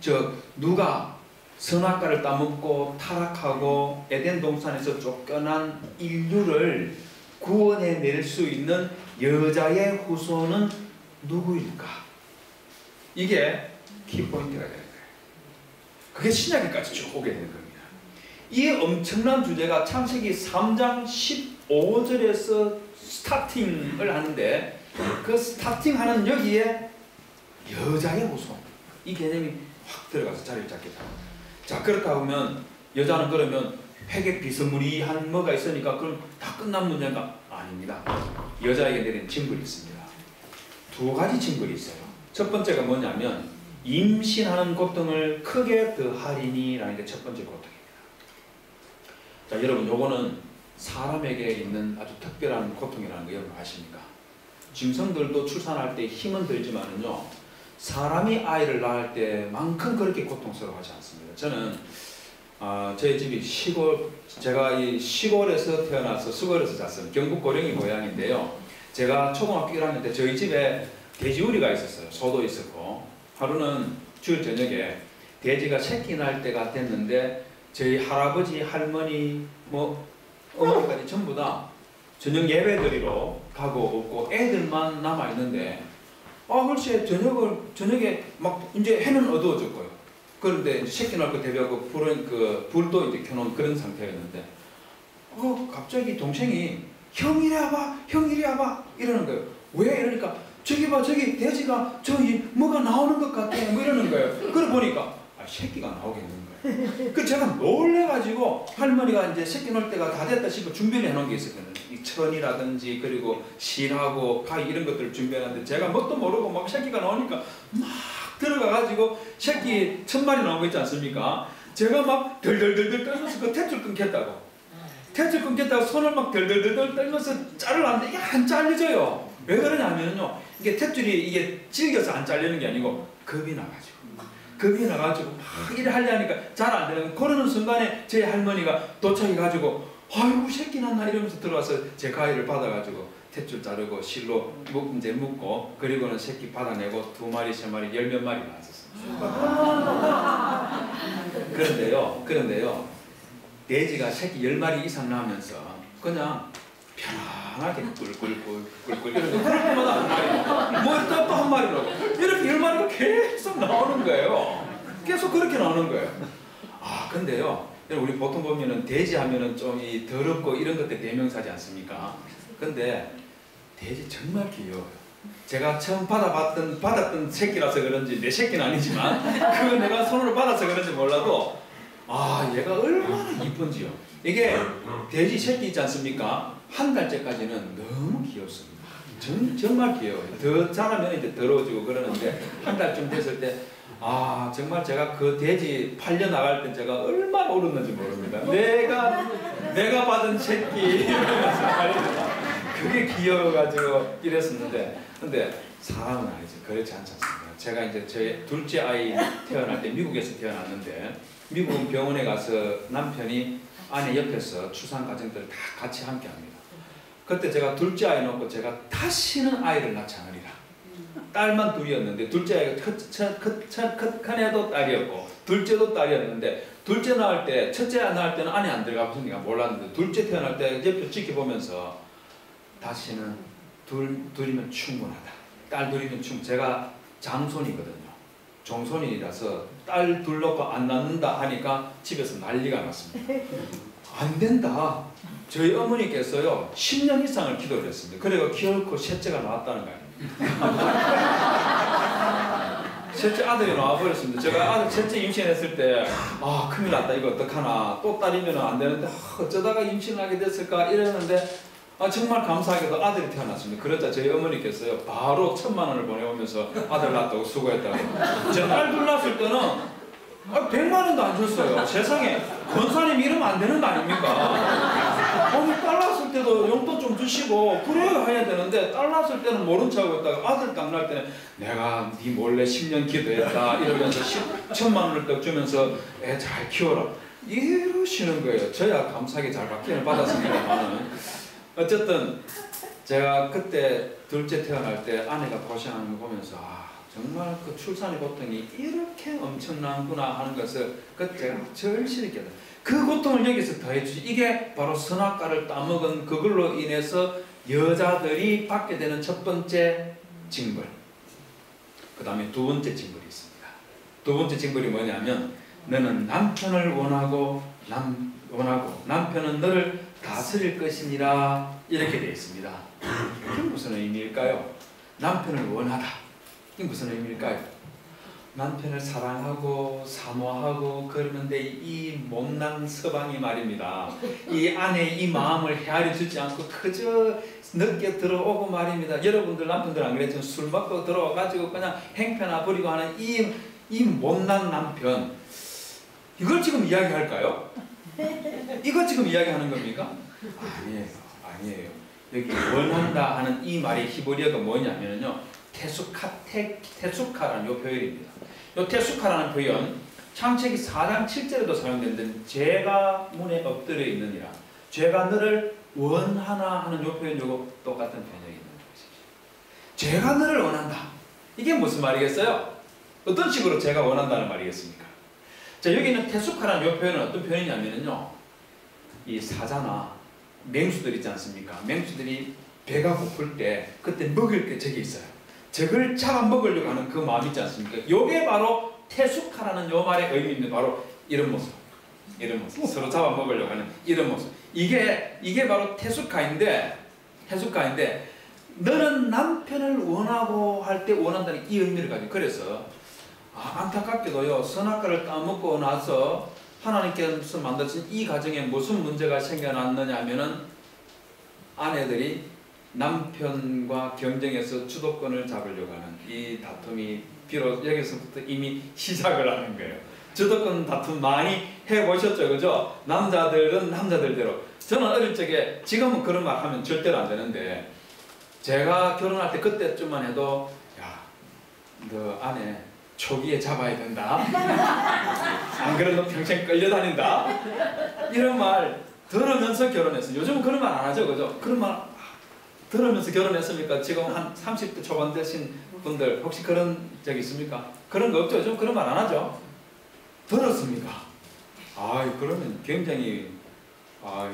즉 누가 선악과를 따먹고 타락하고 에덴 동산에서 쫓겨난 인류를 구원해낼 수 있는 여자의 후손은 누구일까? 이게 키포인트가 되는 거예요. 그게 신약에까지 쭉 오게 되는 겁니다. 이 엄청난 주제가 창세기 3장 15절에서 스타팅을 하는데 그 스타팅하는 여기에 여자의 후손 이 개념이 확 들어가서 자리를 잡게 됩니다. 자 그렇다 보면 여자는 그러면 회개 비스무리한 뭐가 있으니까 그럼 다 끝난 문제인가? 아닙니다. 여자에게 내린 징벌이 있습니다. 두 가지 징벌이 있어요. 첫 번째가 뭐냐면 임신하는 고통을 크게 더하리니 라는 게 첫 번째 고통입니다. 자 여러분 요거는 사람에게 있는 아주 특별한 고통이라는 거 여러분 아십니까? 짐승들도 출산할 때 힘은 들지만은요 사람이 아이를 낳을 때만큼 그렇게 고통스러워하지 않습니다. 저는 저희 집이 제가 이 시골에서 태어나서 시골에서 잤어요. 경북 고령이 고향인데요. 제가 초등학교 1학년 때 저희 집에 돼지우리가 있었어요. 소도 있었고 하루는 주일 저녁에 돼지가 새끼 날 때가 됐는데 저희 할아버지, 할머니, 어머니까지 전부 다 저녁 예배 드리러 가고 없고 애들만 남아 있는데 글쎄 저녁에 막 이제 해는 어두워졌고요. 그런데 새끼 날 거 대비하고 불도 이제 켜놓은 그런 상태였는데 갑자기 동생이 형 이리 와봐, 형 이리 와봐 이러는 거예요. 왜 이러니까 저기 봐 저기 돼지가 저기 뭐가 나오는 것 같아 뭐 이러는 거예요. 그걸 보니까 새끼가 나오겠는 거예요. 그 제가 놀래가지고 할머니가 이제 새끼 놓을 때가 다 됐다 싶어 준비를 해놓은 게 있었거든요. 이 천이라든지 그리고 실하고 파이 이런 것들을 준비해놨는데 제가 뭣도 모르고 막 새끼가 나오니까 막 들어가가지고 새끼 1000마리 나온 거 있지 않습니까? 제가 막 덜덜덜덜 떨면서 그 탯줄 끊겠다고 탯줄 끊겠다고 손을 막 덜덜덜덜 떨면서 자르려는데 이게 안 잘려져요. 왜 그러냐면요 이게 탯줄이 이게 질겨서 안 잘리는 게 아니고 겁이 나가지고 막 이래 하려니까 잘 안 되는 그러는 순간에 제 할머니가 도착해가지고 아이고 새끼 났나 이러면서 들어와서 제 가위를 받아가지고 탯줄 자르고 실로 이제 묶고 그리고는 새끼 받아내고 2마리, 3마리, 10몇 마리 낳았었어요. 그런데요 돼지가 새끼 10마리 이상 낳으면서 그냥 편안하게 꿀꿀꿀꿀꿀 이러고 그럴 때마다 한 마리 뭐 또 한 마리라고 이렇게 10마리가 계속 나오는 거예요. 계속 그렇게 나오는 거예요. 근데요 우리 보통 보면은 돼지 하면은 좀 이 더럽고 이런 것들 대명사지 않습니까? 근데 돼지 정말 귀여워요. 제가 처음 받았던 새끼라서 그런지 내 새끼는 아니지만 그거 내가 손으로 받아서 그런지 몰라도 얘가 얼마나 이쁜지요. 이게 돼지 새끼 있지 않습니까? 한 달째까지는 너무 귀엽습니다. 정말 귀여워요. 더 자라면 이제 더러워지고 그러는데 한 달쯤 됐을 때 정말 제가 그 돼지 팔려 나갈 때 제가 얼마나 울었는지 모릅니다. 내가 받은 새끼 그게 귀여워가지고 이랬었는데 근데 사람은 아니지. 그렇지 않지 않습니까? 제가 이제 제 둘째 아이 태어날 때 미국에서 태어났는데 미국 병원에 가서 남편이 아내 옆에서 출산 과정들을 다 같이 함께 합니다. 그때 제가 둘째 아이 놓고 제가 다시는 아이를 낳지 않으리라. 딸만 둘이었는데 둘째 아이가 큰 애도 딸이었고 둘째도 딸이었는데 둘째 낳을 때 첫째 낳을 때는 안에 안 들어가보니까 몰랐는데 둘째 태어날 때 옆에 지켜보면서 다시는 둘이면 충분하다. 딸 둘이면 제가 장손이거든요. 종손이라서 딸 둘 놓고 안 낳는다 하니까 집에서 난리가 났습니다. 안 된다. 저희 어머니께서요 10년 이상을 기도를 했습니다. 그래가 결코 셋째가 나왔다는 거 아닙니까? 셋째 아들이 나와버렸습니다. 제가 아들 셋째 임신했을 때 큰일 났다, 이거 어떡하나, 또 딸이면 안 되는데 어쩌다가 임신을 하게 됐을까 이랬는데 정말 감사하게도 아들이 태어났습니다. 그러자 저희 어머니께서요 바로 1,000만 원을 보내오면서 아들 낳았다고 수고했다고. 제 딸 둘 낳았을 때는 100만 원도 안 줬어요. 세상에, 권사님 이러면 안 되는 거 아닙니까? 딸 낳았을 때도 용돈 좀 주시고 그래야 해야 되는데, 딸 낳았을 때는 모른 척하고 있다가 아들 딱 낳을 때는 내가 네 몰래 10년 기도했다 이러면서 1,000만 원을 딱 주면서 애 잘 키워라 이러시는 거예요. 저야 감사하게 잘 받기를 받았습니다만, 어쨌든 제가 그때 둘째 태어날 때 아내가 고생하는 거 보면서 정말 그 출산의 고통이 이렇게 엄청난구나 하는 것을 그때 절실히 깨달았어요. 그 고통을 여기서 더해주지. 이게 바로 선악과를 따먹은 그걸로 인해서 여자들이 받게 되는 첫 번째 징벌. 그 다음에 두 번째 징벌이 있습니다. 두 번째 징벌이 뭐냐면, 너는 남편을 원하고 남편은 너를 다스릴 것이니라, 이렇게 되어 있습니다. 이게 무슨 의미일까요? 남편을 원하다. 이게 무슨 의미일까요? 남편을 사랑하고 사모하고 그러는데 이 못난 서방이 말입니다. 이 아내의 이 마음을 헤아려 주지 않고 그저 늦게 들어오고 말입니다. 여러분들 남편들 안 그랬지만 술 먹고 들어와가지고 그냥 행패나 부리고 하는 이 못난 남편, 이걸 지금 이야기할까요? 이거 지금 이야기하는 겁니까? 아니에요. 여기 원한다 하는 이 말의 히브리어가 뭐냐면요, 테수카라는 요 표현입니다. 요 테수카라는 표현, 창세기 4장 7절에도 사용되는데, 죄가 문에 엎드려 있느니라, 죄가 너를 원하나 하는 요 표현, 요거 똑같은 표현이 있는 것이죠. 죄가 너를 원한다. 이게 무슨 말이겠어요? 어떤 식으로 죄가 원한다는 말이겠습니까? 자, 여기는 테수카라는 요 표현은 어떤 표현이냐면요, 이 사자나 맹수들 있지 않습니까? 맹수들이 배가 고플 때 그때 먹을 게 저기 있어요. 저걸 잡아먹으려고 하는 그 마음 있지 않습니까? 요게 바로 테수카라는 요 말의 의미입니다. 바로 이런 모습. 서로 잡아먹으려고 하는 이런 모습. 이게 바로 테수카인데, 너는 남편을 원하고 할 때 원한다는 이 의미를 가지고, 그래서 안타깝게도요, 선악과를 따먹고 나서 하나님께서 만드신 이 가정에 무슨 문제가 생겨났느냐 하면은, 아내들이 남편과 경쟁해서 주도권을 잡으려고 하는 이 다툼이 비로소 여기서부터 이미 시작을 하는 거예요. 주도권 다툼 많이 해보셨죠, 그죠? 남자들은 남자들대로. 저는 어릴 적에, 지금은 그런 말 하면 절대로 안 되는데, 제가 결혼할 때 그때쯤만 해도, 야, 너 아내 초기에 잡아야 된다. 안 그래도 평생 끌려다닌다. 이런 말 들으면서 결혼했어요. 요즘은 그런 말 안 하죠, 그죠? 그런 말 들으면서 결혼했습니까? 지금 한 30대 초반 되신 분들 혹시 그런 적 있습니까? 그런 거 없죠? 요즘 그런 말 안 하죠? 들었습니까? 그러면 굉장히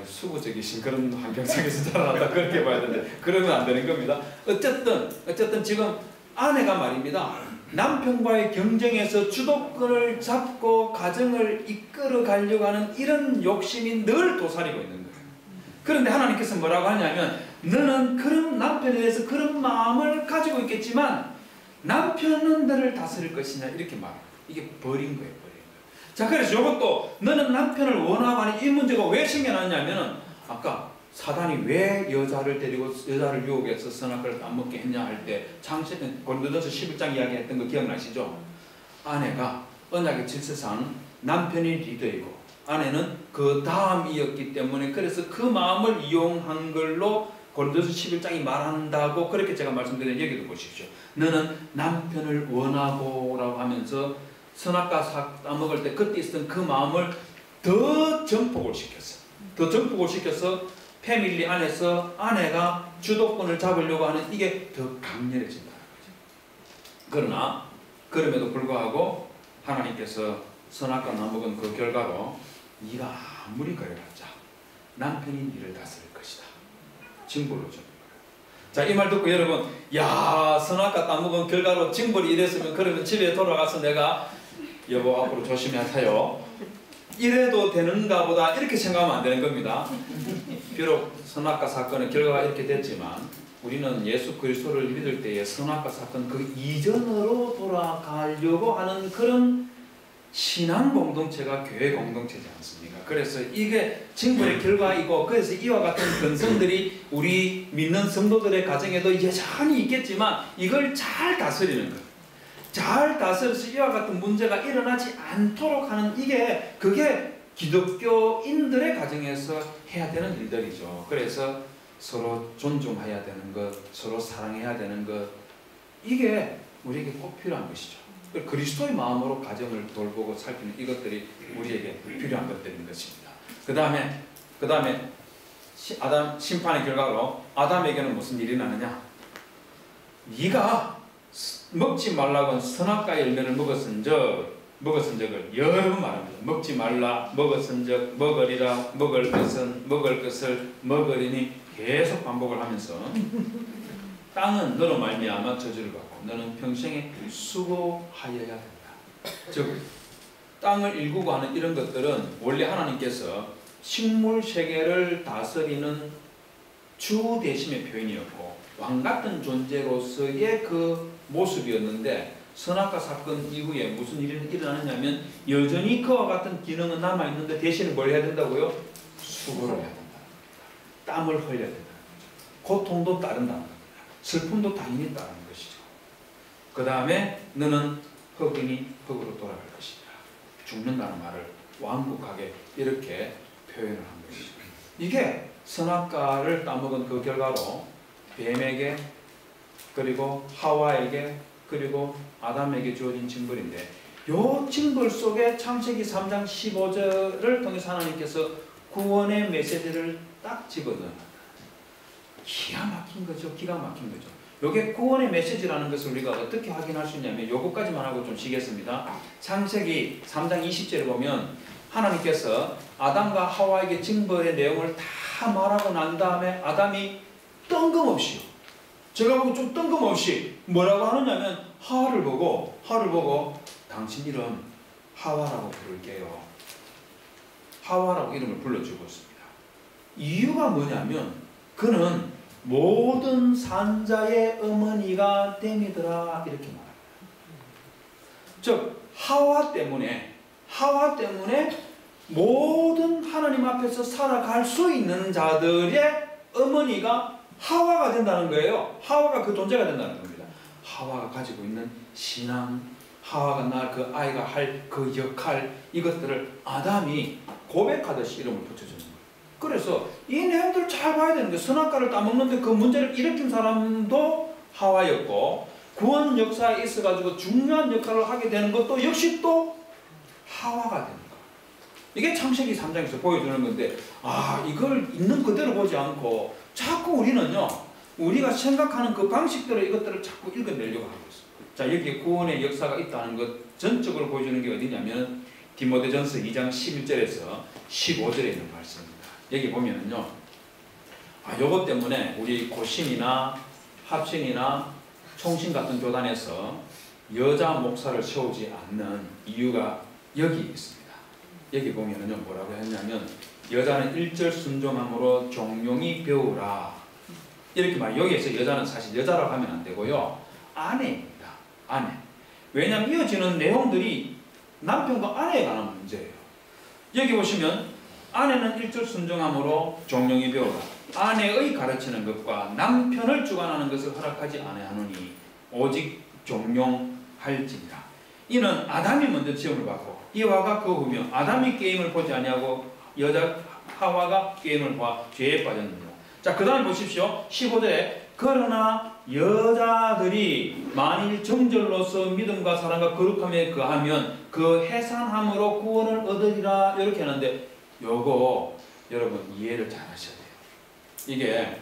수고적이신 그런 환경 속에서 자라났다, 그렇게 봐야 되는데, 그러면 안 되는 겁니다. 어쨌든 지금 아내가 말입니다, 남편과의 경쟁에서 주도권을 잡고 가정을 이끌어 가려고 하는 이런 욕심이 늘 도사리고 있는 거예요. 그런데 하나님께서 뭐라고 하냐면, 너는 그런 남편에 대해서 그런 마음을 가지고 있겠지만 남편은 너를 다스릴 것이냐, 이렇게 말해요. 이게 버린 거예요. 자, 그래서 이것도 너는 남편을 원하고 하는 이 문제가 왜 생겨났냐면은, 아까 사단이 왜 여자를 데리고 여자를 유혹해서 선악과를 따먹게 했냐 할 때, 창세기 고린도전서 11장 이야기했던 거 기억나시죠? 아내가 언약의 질서상 남편이 리더이고 아내는 그 다음이었기 때문에, 그래서 그 마음을 이용한 걸로 고린도서 11장이 말한다고 그렇게 제가 말씀드린 얘기도 보십시오. 너는 남편을 원하고 라고 하면서 선악과 따먹을 때 그때 있었던 그 마음을 더 증폭을 시켰어. 패밀리 안에서 아내가 주도권을 잡으려고 하는 이게 더 강렬해진다는 거죠. 그러나 그럼에도 불구하고 하나님께서 선악과 따먹은 그 결과로, 네가 아무리 그래봤자 남편이 네를 다스릴 것이다, 징벌로 줍니다. 자, 이 말 듣고 여러분, 야, 선악과 따먹은 결과로 징벌이 이랬으면 그러면 집에 돌아가서 내가 여보 앞으로 조심하세요. 이래도 되는가 보다 이렇게 생각하면 안 되는 겁니다. 비록 선악과 사건의 결과가 이렇게 됐지만 우리는 예수 그리스도를 믿을 때에 선악과 사건 그 이전으로 돌아가려고 하는 그런 신앙 공동체가 교회 공동체지 않습니까? 그래서 이게 징벌의 결과이고, 그래서 이와 같은 근성들이 우리 믿는 성도들의 가정에도 여전히 있겠지만 이걸 잘 다스리는 것, 잘 다스려서 이와 같은 문제가 일어나지 않도록 하는 그게 기독교인들의 가정에서 해야 되는 일들이죠. 그래서 서로 존중해야 되는 것, 서로 사랑해야 되는 것, 이게 우리에게 꼭 필요한 것이죠. 그리스도의 마음으로 가정을 돌보고 살피는 이것들이 우리에게 필요한 것들인 것입니다. 그 다음에 아담 심판의 결과로 아담에게는 무슨 일이 나느냐? 네가 먹지 말라고 선악과의 열매를 먹었은적을 여러 번 말합니다. 먹지 말라, 먹었은적, 먹으리라, 먹을 것을 먹으리니 계속 반복을 하면서 땅은 너로 말미암아 저주를 받고 너는 평생에 수고하여야 된다. 즉 땅을 일구고 하는 이런 것들은 원래 하나님께서 식물 세계를 다스리는 주 대심의 표현이었고 왕 같은 존재로서의 그 모습이었는데, 선악과 사건 이후에 무슨 일이 일어나느냐면 여전히 그와 같은 기능은 남아있는데 대신에 뭘 해야 된다고요? 수고를 해야 된다. 땀을 흘려야 된다. 고통도 따른다는 겁니다. 슬픔도 당연히 따르는 것이죠. 그 다음에 너는 흙이니 흙으로 돌아갈 것이다. 죽는다는 말을 완곡하게 이렇게 표현을 한 것이죠. 이게 선악과를 따먹은 그 결과로 뱀에게, 그리고 하와에게, 그리고 아담에게 주어진 징벌인데, 이 징벌 속에 창세기 3장 15절을 통해서 하나님께서 구원의 메시지를 딱 집어넣어요. 기가 막힌 거죠. 기가 막힌 거죠. 이게 구원의 메시지라는 것을 우리가 어떻게 확인할 수 있냐면 요것까지만 하고 좀 쉬겠습니다. 창세기 3장 20절에 보면 하나님께서 아담과 하와에게 징벌의 내용을 다 말하고 난 다음에 아담이 뜬금없이, 제가 보고 좀 뜬금없이 뭐라고 하느냐면 하와를 보고 당신 이름 하와라고 부를게요. 하와라고 이름을 불러주고 있습니다. 이유가 뭐냐면 그는 모든 산자의 어머니가 됨이더라 이렇게 말합니다. 즉 하와 때문에 모든 하나님 앞에서 살아갈 수 있는 자들의 어머니가 하와가 된다는 거예요. 하와가 그 존재가 된다는 겁니다. 하와가 가지고 있는 신앙, 하와가 낳을 그 아이가 할 그 역할, 이것들을 아담이 고백하듯이 이름을 붙여주는 거예요. 그래서 이 내용들을 잘 봐야 되는 거예요. 선악과를 따먹는데 그 문제를 일으킨 사람도 하와였고, 구원 역사에 있어가지고 중요한 역할을 하게 되는 것도 역시 또 하와가 되는 거예요. 이게 창세기 3장에서 보여주는 건데, 이걸 있는 그대로 보지 않고 자꾸 우리는요, 우리가 생각하는 그 방식대로 이것들을 자꾸 읽어내려고 하고 있어요. 자, 여기에 구원의 역사가 있다는 것 전적으로 보여주는 게 어디냐면 디모데전서 2장 11절에서 15절에 있는 말씀입니다. 여기 보면은요, 요것 때문에 우리 고신이나 합신이나 총신 같은 교단에서 여자 목사를 세우지 않는 이유가 여기 있습니다. 여기 보면은요, 뭐라고 했냐면 여자는 1절 순종함으로 종용히 배우라 이렇게 말. 여기에서 여자는 사실 여자라고 하면 안 되고요, 아내입니다. 아내. 왜냐하면 이어지는 내용들이 남편과 아내에 관한 문제예요. 여기 보시면 아내는 1절 순종함으로 종용히 배우라. 아내의 가르치는 것과 남편을 주관하는 것을 허락하지 아니하노니 오직 종용할지니라. 이는 아담이 먼저 지음을 받고 이와가 그 후며 아담이 게임을 보지 아니하고 여자 하와가 게임을 봐 죄에 빠졌느니라. 자, 그 다음에 보십시오. 15절에 그러나 여자들이 만일 정절로서 믿음과 사랑과 거룩함에 거하면 그 해산함으로 구원을 얻으리라 이렇게 하는데, 요거 여러분 이해를 잘 하셔야 돼요. 이게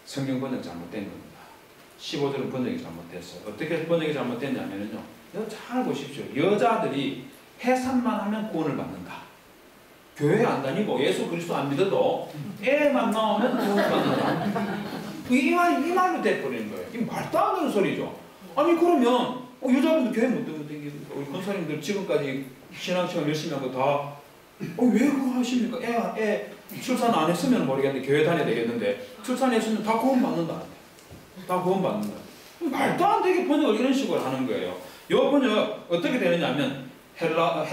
성경 번역 잘못된 겁니다. 15절은 번역이 잘못됐어요. 어떻게 번역이 잘못됐냐면요, 이거 잘 보십시오. 여자들이 해산만 하면 구원을 받는다. 교회 안 다니고 예수 그리스도 안 믿어도 애만 나오면 구원을 받는다. 이 말로 돼버리는 거예요. 이 말도 안 되는 소리죠. 아니 그러면 여자분들 교회 못 다니겠습니까? 우리 권사님들 지금까지 신앙생활 열심히 한 거 다 왜 그거 하십니까? 애 출산 안 했으면 모르겠는데 교회 다녀야 되겠는데 출산했으면 다 구원 받는다. 다 구원 받는다. 말도 안 되게 번역을 이런 식으로 하는 거예요. 요 번역 어떻게 되느냐 하면 헬라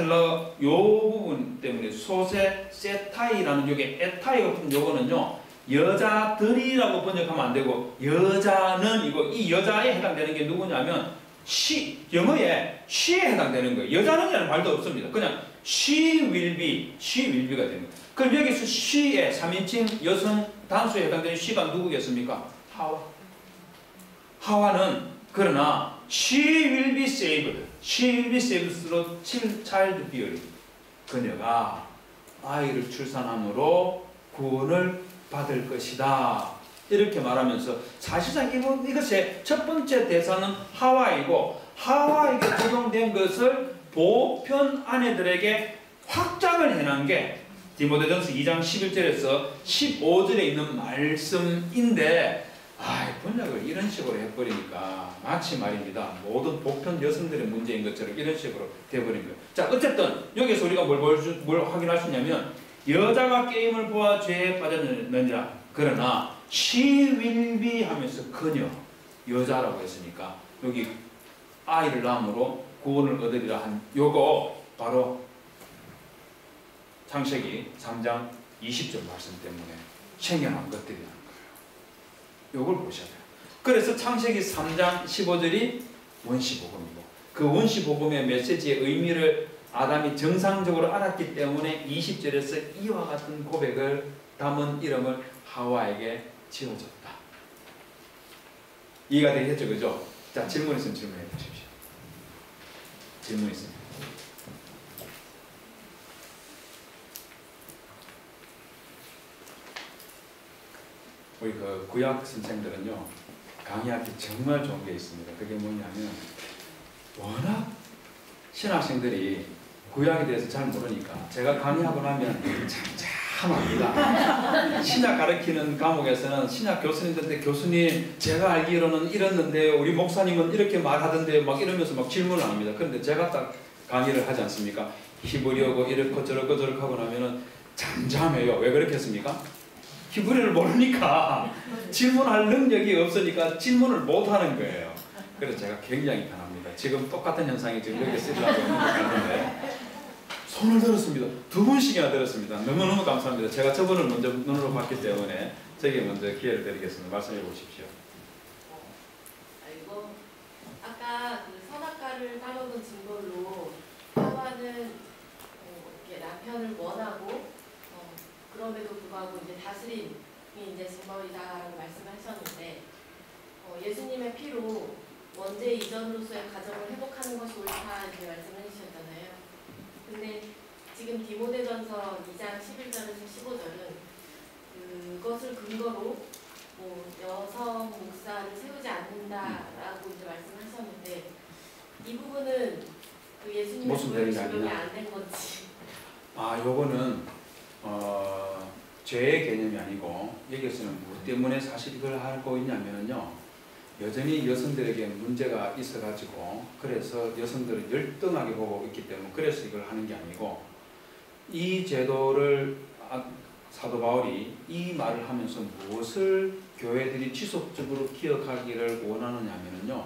요 부분 때문에 소세 세타이라는 요게 에타이 같은 요거는요 여자들이라고 번역하면 안 되고 여자는 이거 이 여자에 해당되는 게 누구냐면 영어에 she에 해당되는 거예요. 여자는이라는 말도 없습니다. 그냥 she will be가 되는 거예요. 그럼 여기서 she의 3인칭 여성 단수에 해당되는 she가 누구겠습니까? 하와는 그러나 she will be saved through child bearing. 그녀가 아이를 출산함으로 구원을 받을 것이다. 이렇게 말하면서 사실상 이것의 첫 번째 대사는 하와이고 하와에게 적용된 것을 보편 아내들에게 확장을 해놓은 게 디모데전서 2장 11절에서 15절에 있는 말씀인데 번역을 이런 식으로 해버리니까 마치 말입니다. 모든 보편 여성들의 문제인 것처럼 이런 식으로 돼버린 거예요. 자, 어쨌든 여기서 우리가 뭘 확인할 수 있냐면 여자가 게임을 보아 죄에 빠졌느니라. 그러나 she will be 하면서 그녀 여자라고 했으니까 여기 아이를 낳음으로 구원을 얻으리라 한 요거 바로 창세기 3장 20절 말씀 때문에 생겨난 것들이라는 거예요. 요걸 보셔야 돼요. 그래서 창세기 3장 15절이 원시복음이고 그 원시복음의 메시지의 의미를 아담이 정상적으로 알았기 때문에 20절에서 이와 같은 고백을 담은 이름을 하와에게 지어줬다. 이해가 되겠죠? 그죠? 자, 질문 있으면 질문해 보십시오. 질문 있습니다. 우리 그 구약 선생들은요 강의할 때 정말 좋은 게 있습니다. 그게 뭐냐면 워낙 신학생들이 구약에 대해서 잘 모르니까 제가 강의하고 나면 참합니다. 신약 가르치는 과목에서는 신약 교수님들한테 교수님 제가 알기로는 이랬는데 우리 목사님은 이렇게 말하던데 막 이러면서 막 질문을 합니다. 그런데 제가 딱 강의를 하지 않습니까? 히브리어고 이렇고 저렇고 저렇고 하고 나면은 잠잠해요. 왜 그렇겠습니까? 히브리어를 모르니까 질문할 능력이 없으니까 질문을 못 하는 거예요. 그래서 제가 굉장히 편합니다. 지금 똑같은 현상이 지금 여기 쓰려고 있는 것 같은데 손을 들었습니다. 2번씩이나 들었습니다. 너무너무 감사합니다. 제가 저분을 먼저 눈으로 봤기 때문에 제게 먼저 기회를 드리겠습니다. 말씀해 보십시오. 이거 아까 그 선악과를 따먹은 증거로 하와는 이렇게 남편을 원하고 그럼에도 불구하고 이제 다스림이 이제 증거이다라고 말씀하셨는데 예수님의 피로 원죄 이전으로서의 가정을 회복하는 것이 옳다 이렇게 말씀을 해주셨잖아요. 근데 지금 디모데전서 2장 11절에서 15절은 그것을 근거로 여성 목사를 세우지 않는다라고 이제 말씀하셨는데 이 부분은 그 예수님의 적용이 안 된 건지. 요거는 죄의 개념이 아니고 여기서는 무엇 때문에 사실 이걸 하고 있냐면요. 여전히 여성들에게 문제가 있어가지고 그래서 여성들을 열등하게 보고 있기 때문에 그래서 이걸 하는 게 아니고 이 제도를 사도 바울이 이 말을 하면서 무엇을 교회들이 지속적으로 기억하기를 원하느냐면요.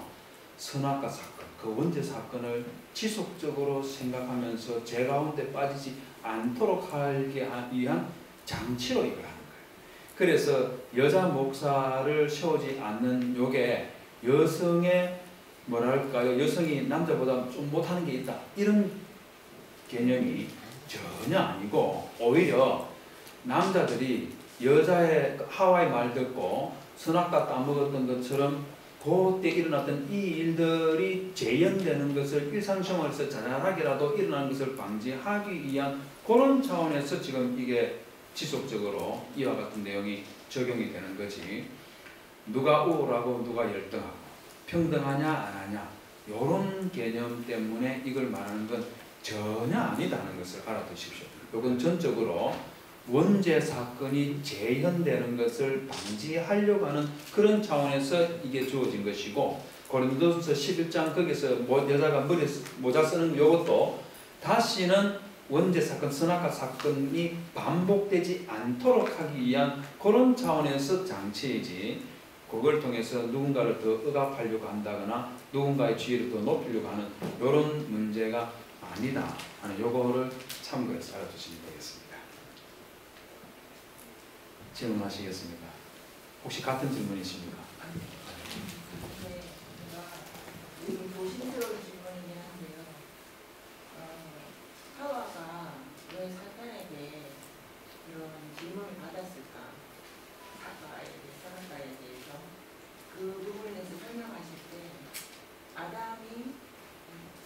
선악과 사건, 그 원죄 사건을 지속적으로 생각하면서 죄 가운데 빠지지 않도록 하기 위한 장치로 이걸 하는 거예요. 그래서 여자 목사를 세우지 않는 요게 여성의 뭐랄까요? 여성이 남자보다 좀 못하는 게 있다. 이런 개념이 전혀 아니고 오히려 남자들이 여자의 하와의 말 듣고 선악과 따먹었던 것처럼 그때 일어났던 이 일들이 재현되는 것을 일상생활에서 자잘하게라도 일어나는 것을 방지하기 위한 그런 차원에서 지금 이게 지속적으로 이와 같은 내용이 적용이 되는 거지. 누가 우월하고 누가 열등하고 평등하냐 안 하냐 이런 개념 때문에 이걸 말하는 건 전혀 아니다는 것을 알아두십시오. 이건 전적으로 원죄 사건이 재현되는 것을 방지하려고 하는 그런 차원에서 이게 주어진 것이고, 고린도전서 11장 거기서 여자가 모자 쓰는 이것도 다시는 원죄 사건, 선악과 사건이 반복되지 않도록 하기 위한 그런 차원에서 장치이지, 그걸 통해서 누군가를 더 억압하려고 한다거나 누군가의 지위를 더 높이려고 하는 이런 문제가 아니다 하는 요거를 참고해서 알아두시면 되겠습니다. 질문하시겠습니까? 혹시 같은 질문이십니까? 네, 제가 조심스러운 질문이긴 한데요. 하와가 왜 사탄에게 이런 질문을 받았을까? 선악과에 대해서 그 부분에 대해서 설명하실 때 아담이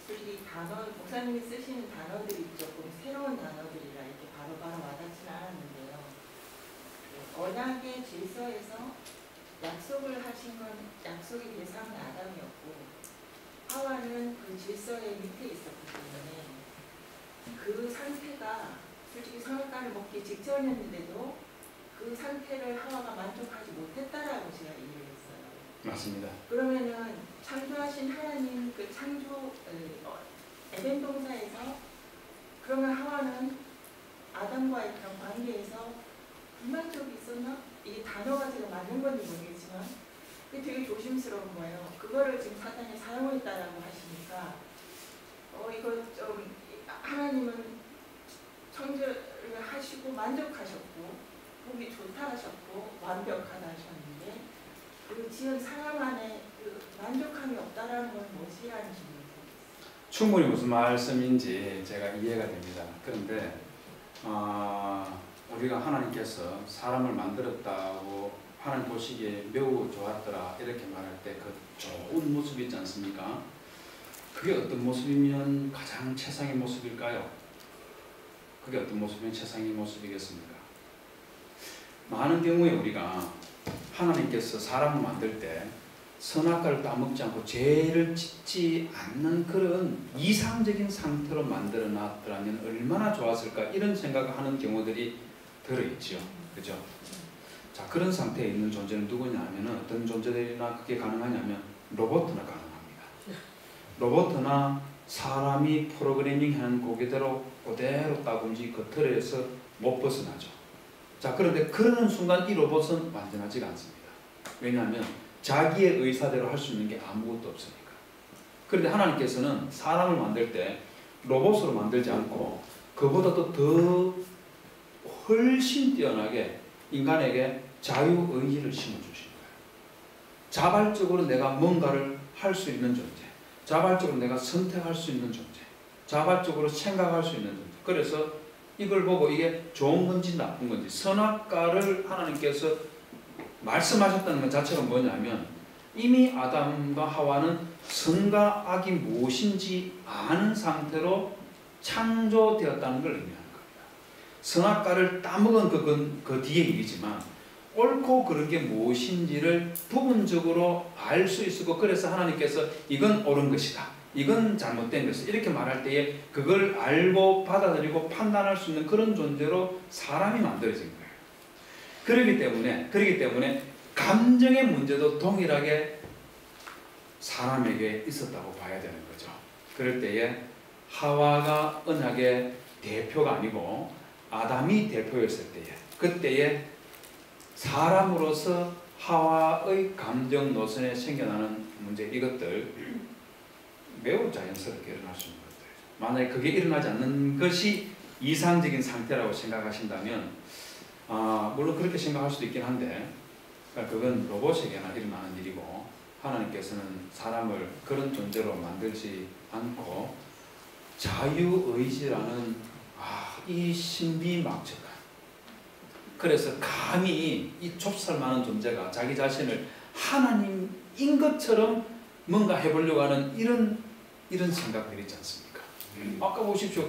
솔직히 목사님이 쓰시는 단어들이 조금 새로운 단어들이라 이렇게 바로바로 와닿지는 않았는데요. 언약의 질서에서 약속을 하신 건 약속의 대상은 아담이었고 하와는 그 질서의 밑에 있었기 때문에 그 상태가 솔직히 선악과를 먹기 직전이었는데도 그 상태를 하와가 만족하지 못했다라고 제가 이해를 했어요. 맞습니다. 그러면은 창조하신 하나님 그 창조 에덴 동산에서 그러면 하와는 아담과의 그런 관계에서 불만족이 있었나? 이게 단어가 제가 맞는 건지 모르겠지만 그게 되게 조심스러운 거예요. 그거를 지금 사탄이 사용했다라고 하시니까 이거 좀 하나님은 창조를 하시고 만족하셨고 보기 좋다 하셨고 완벽하다 하셨는데 그 지은 사람 안에 그 만족함이 없다라는 건 무엇이라는 질문이에요. 충분히 무슨 말씀인지 제가 이해가 됩니다. 그런데 우리가 하나님께서 사람을 만들었다고 하나님 보시기에 매우 좋았더라 이렇게 말할 때 그 좋은 모습이 있지 않습니까? 그게 어떤 모습이면 가장 최상의 모습일까요? 그게 어떤 모습이면 최상의 모습이겠습니까? 많은 경우에 우리가 하나님께서 사람을 만들 때 선악과를 따먹지 않고 죄를 짓지 않는 그런 이상적인 상태로 만들어 놨더라면 얼마나 좋았을까 이런 생각을 하는 경우들이 들어있죠. 그죠? 자, 그런 상태에 있는 존재는 누구냐 하면 어떤 존재들이나 그게 가능하냐면 로봇나 가능합니다. 로봇나 사람이 프로그래밍한 그대로 딱 움직이 그 틀에서 못 벗어나죠. 자, 그런데 그러는 순간 이 로봇은 완전하지가 않습니다. 왜냐하면 자기의 의사대로 할 수 있는 게 아무것도 없으니까. 그런데 하나님께서는 사람을 만들 때 로봇으로 만들지 않고 그보다도 더 훨씬 뛰어나게 인간에게 자유의지를 심어주신 거예요. 자발적으로 내가 뭔가를 할 수 있는 존재, 자발적으로 내가 선택할 수 있는 존재, 자발적으로 생각할 수 있는 존재. 그래서 이걸 보고 이게 좋은 건지 나쁜 건지 선악과를 하나님께서 말씀하셨다는 것 자체가 뭐냐면 이미 아담과 하와는 선과 악이 무엇인지 아는 상태로 창조되었다는 걸 의미하는 겁니다. 선악과를 따먹은 그 뒤의 일이지만 옳고 그른 게 무엇인지를 부분적으로 알 수 있었고 그래서 하나님께서 이건 옳은 것이다. 이건 잘못된 것이다. 이렇게 말할 때에 그걸 알고 받아들이고 판단할 수 있는 그런 존재로 사람이 만들어진 거예요. 그렇기 때문에 감정의 문제도 동일하게 사람에게 있었다고 봐야 되는 거죠. 그럴 때에 하와가 언약의 대표가 아니고 아담이 대표였을 때에 그때에 사람으로서 하와의 감정 노선에 생겨나는 문제 이것들 매우 자연스럽게 일어날 수 있는 것들. 만약에 그게 일어나지 않는 것이 이상적인 상태라고 생각하신다면 물론 그렇게 생각할 수도 있긴 한데 그건 로봇에게나 일어나는 일이고 하나님께서는 사람을 그런 존재로 만들지 않고 자유의지라는 이 신비막측한 그래서 감히 이 좁쌀만한 존재가 자기 자신을 하나님인 것처럼 뭔가 해보려고 하는 이런 생각들이 있지 않습니까? 아까 보십시오.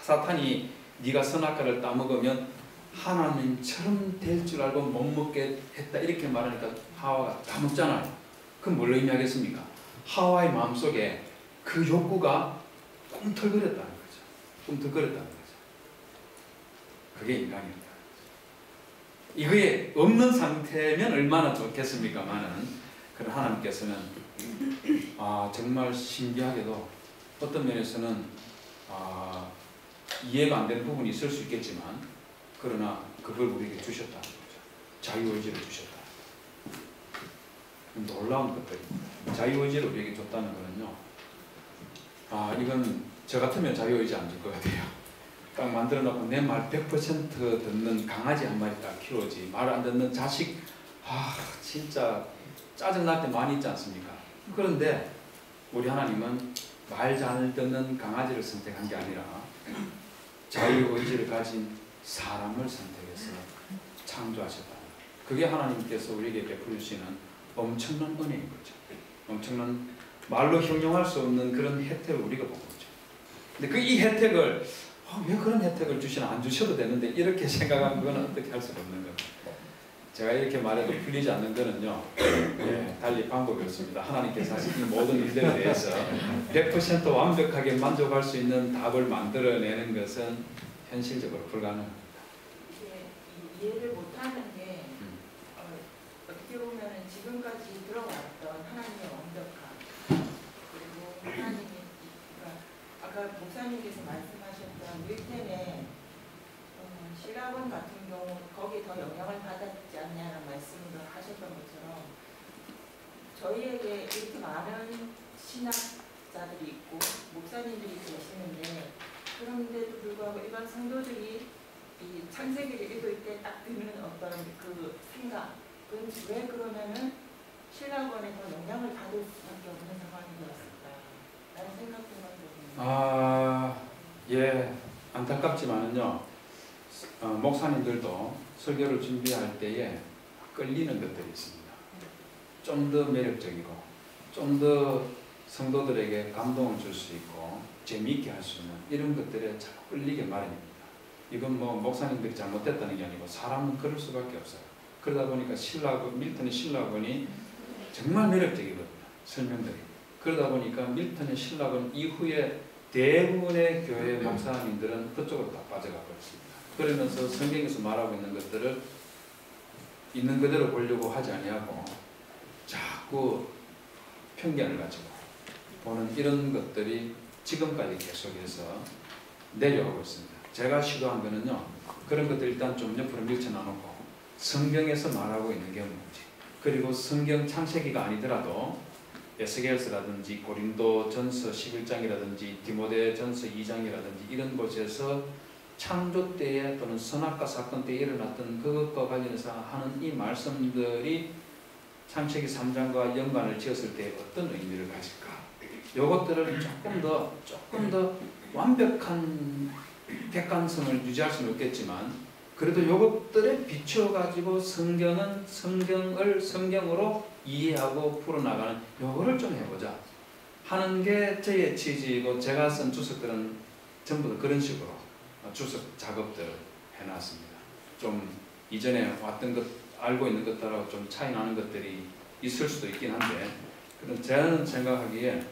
사탄이 네가 선악과를 따먹으면 하나님처럼 될 줄 알고 못 먹게 했다 이렇게 말하니까 하와가 다 먹잖아요. 그럼 뭘 의미하겠습니까? 하와의 마음속에 그 욕구가 꿈틀거렸다는 거죠. 꿈틀거렸다는 거죠. 그게 인간입니다. 이거에 없는 상태면 얼마나 좋겠습니까마는 그런 하나님께서는 정말 신기하게도 어떤 면에서는 이해가 안 되는 부분이 있을 수 있겠지만 그러나 그걸 우리에게 주셨다는 거죠. 자유의지를 주셨다. 놀라운 것들입니다. 자유의지를 우리에게 줬다는 거는요. 이건 저 같으면 자유의지 안 줄 것 같아요. 딱 만들어 놓고 내 말 100% 듣는 강아지 한 마리 딱 키우지, 말 안 듣는 자식, 진짜 짜증날 때 많이 있지 않습니까? 그런데 우리 하나님은 말 잘 듣는 강아지를 선택한 게 아니라 자유의지를 가진 사람을 선택해서 창조하셨다. 그게 하나님께서 우리에게 베풀 주시는 엄청난 은혜인 거죠. 엄청난 말로 형용할 수 없는 그런 혜택을 우리가 본 거죠. 근데 이 혜택을 왜 그런 혜택을 주시나, 안 주셔도 되는데 이렇게 생각하면 그건 어떻게 할 수가 없는 겁니다. 제가 이렇게 말해도 풀리지 않는 거는요, 달리 방법이 없습니다. 하나님께서 하신 이 모든 일들에 대해서 100% 완벽하게 만족할 수 있는 답을 만들어내는 것은 현실적으로 불가능합니다. 이게 이해를 못하는 게 어떻게 보면 지금까지 들어왔던 하나님의 완벽함, 그리고 하나님이 아까 목사님께서 말씀하셨던 윌템의 신라원 같은 경우 거기에 더 영향을 받았지 않냐는 말씀을 하셨던 것처럼 저희에게 이렇게 많은 신학자들이 있고 목사님들이 계시는데 그런데도 불구하고 일반 성도들이 이 창세기를 읽을 때 딱 드는 어떤 그 생각, 그건 왜 그러면은 신라원에 더 영향을 받을 수밖에 없는 상황이 되었을까라는 생각도 예, 안타깝지만은요, 목사님들도 설교를 준비할 때에 끌리는 것들이 있습니다. 좀 더 매력적이고, 좀 더 성도들에게 감동을 줄 수 있고, 재미있게 할 수 있는 이런 것들에 자꾸 끌리게 마련입니다. 이건 뭐 목사님들이 잘못됐다는 게 아니고 사람은 그럴 수밖에 없어요. 그러다 보니까 밀턴의 신라곤이 정말 매력적이거든요. 설명들이. 그러다 보니까 밀턴의 신라곤 이후에 대부분의 교회 목사님들은 그쪽으로 다 빠져가 버렸습니다. 그러면서 성경에서 말하고 있는 것들을 있는 그대로 보려고 하지 아니하고 자꾸 편견을 가지고 보는 이런 것들이 지금까지 계속해서 내려오고 있습니다. 제가 시도한 거는요, 그런 것들 일단 좀 옆으로 밀쳐놔놓고 성경에서 말하고 있는 게 뭔지, 그리고 성경 창세기가 아니더라도 에스겔서라든지 고린도전서 11장이라든지 디모데전서 2장이라든지 이런 곳에서 창조 때에 또는 선악과 사건 때에 일어났던 그것과 관련해서 하는 이 말씀들이 창세기 3장과 연관을 지었을 때 어떤 의미를 가질까? 이것들을 조금 더 완벽한 객관성을 유지할 수는 없겠지만 그래도 이것들에 비춰가지고 성경은 성경으로 이해하고 풀어나가는 요거를 좀 해보자 하는 게 저의 취지이고, 제가 쓴 주석들은 전부 다 그런 식으로 주석 작업들을 해놨습니다. 좀 이전에 왔던 것, 알고 있는 것들하고 좀 차이 나는 것들이 있을 수도 있긴 한데, 그럼 저는 생각하기에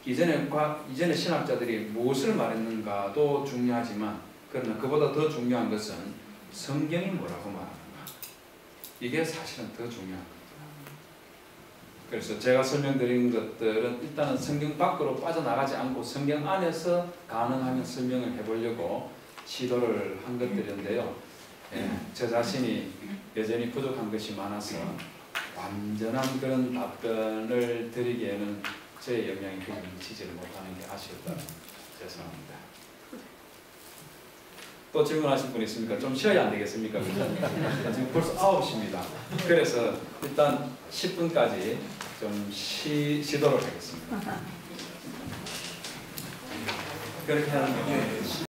이전에 신학자들이 무엇을 말했는가도 중요하지만, 그러나 그보다 더 중요한 것은 성경이 뭐라고 말하는가. 이게 사실은 더 중요한 겁니다. 그래서 제가 설명드린 것들은 일단은 성경 밖으로 빠져나가지 않고 성경 안에서 가능하면 설명을 해보려고 시도를 한 것들인데요. 저 자신이 여전히 부족한 것이 많아서 완전한 그런 답변을 드리기에는 제 역량이 그리 미치지를 못하는 게 아쉬웠다. 죄송합니다. 또 질문하실 분 있습니까? 좀 쉬어야 안 되겠습니까? 지금 벌써 9시입니다. 그래서 일단 10분까지 좀 쉬도록 하겠습니다. 그렇게 하는 거죠.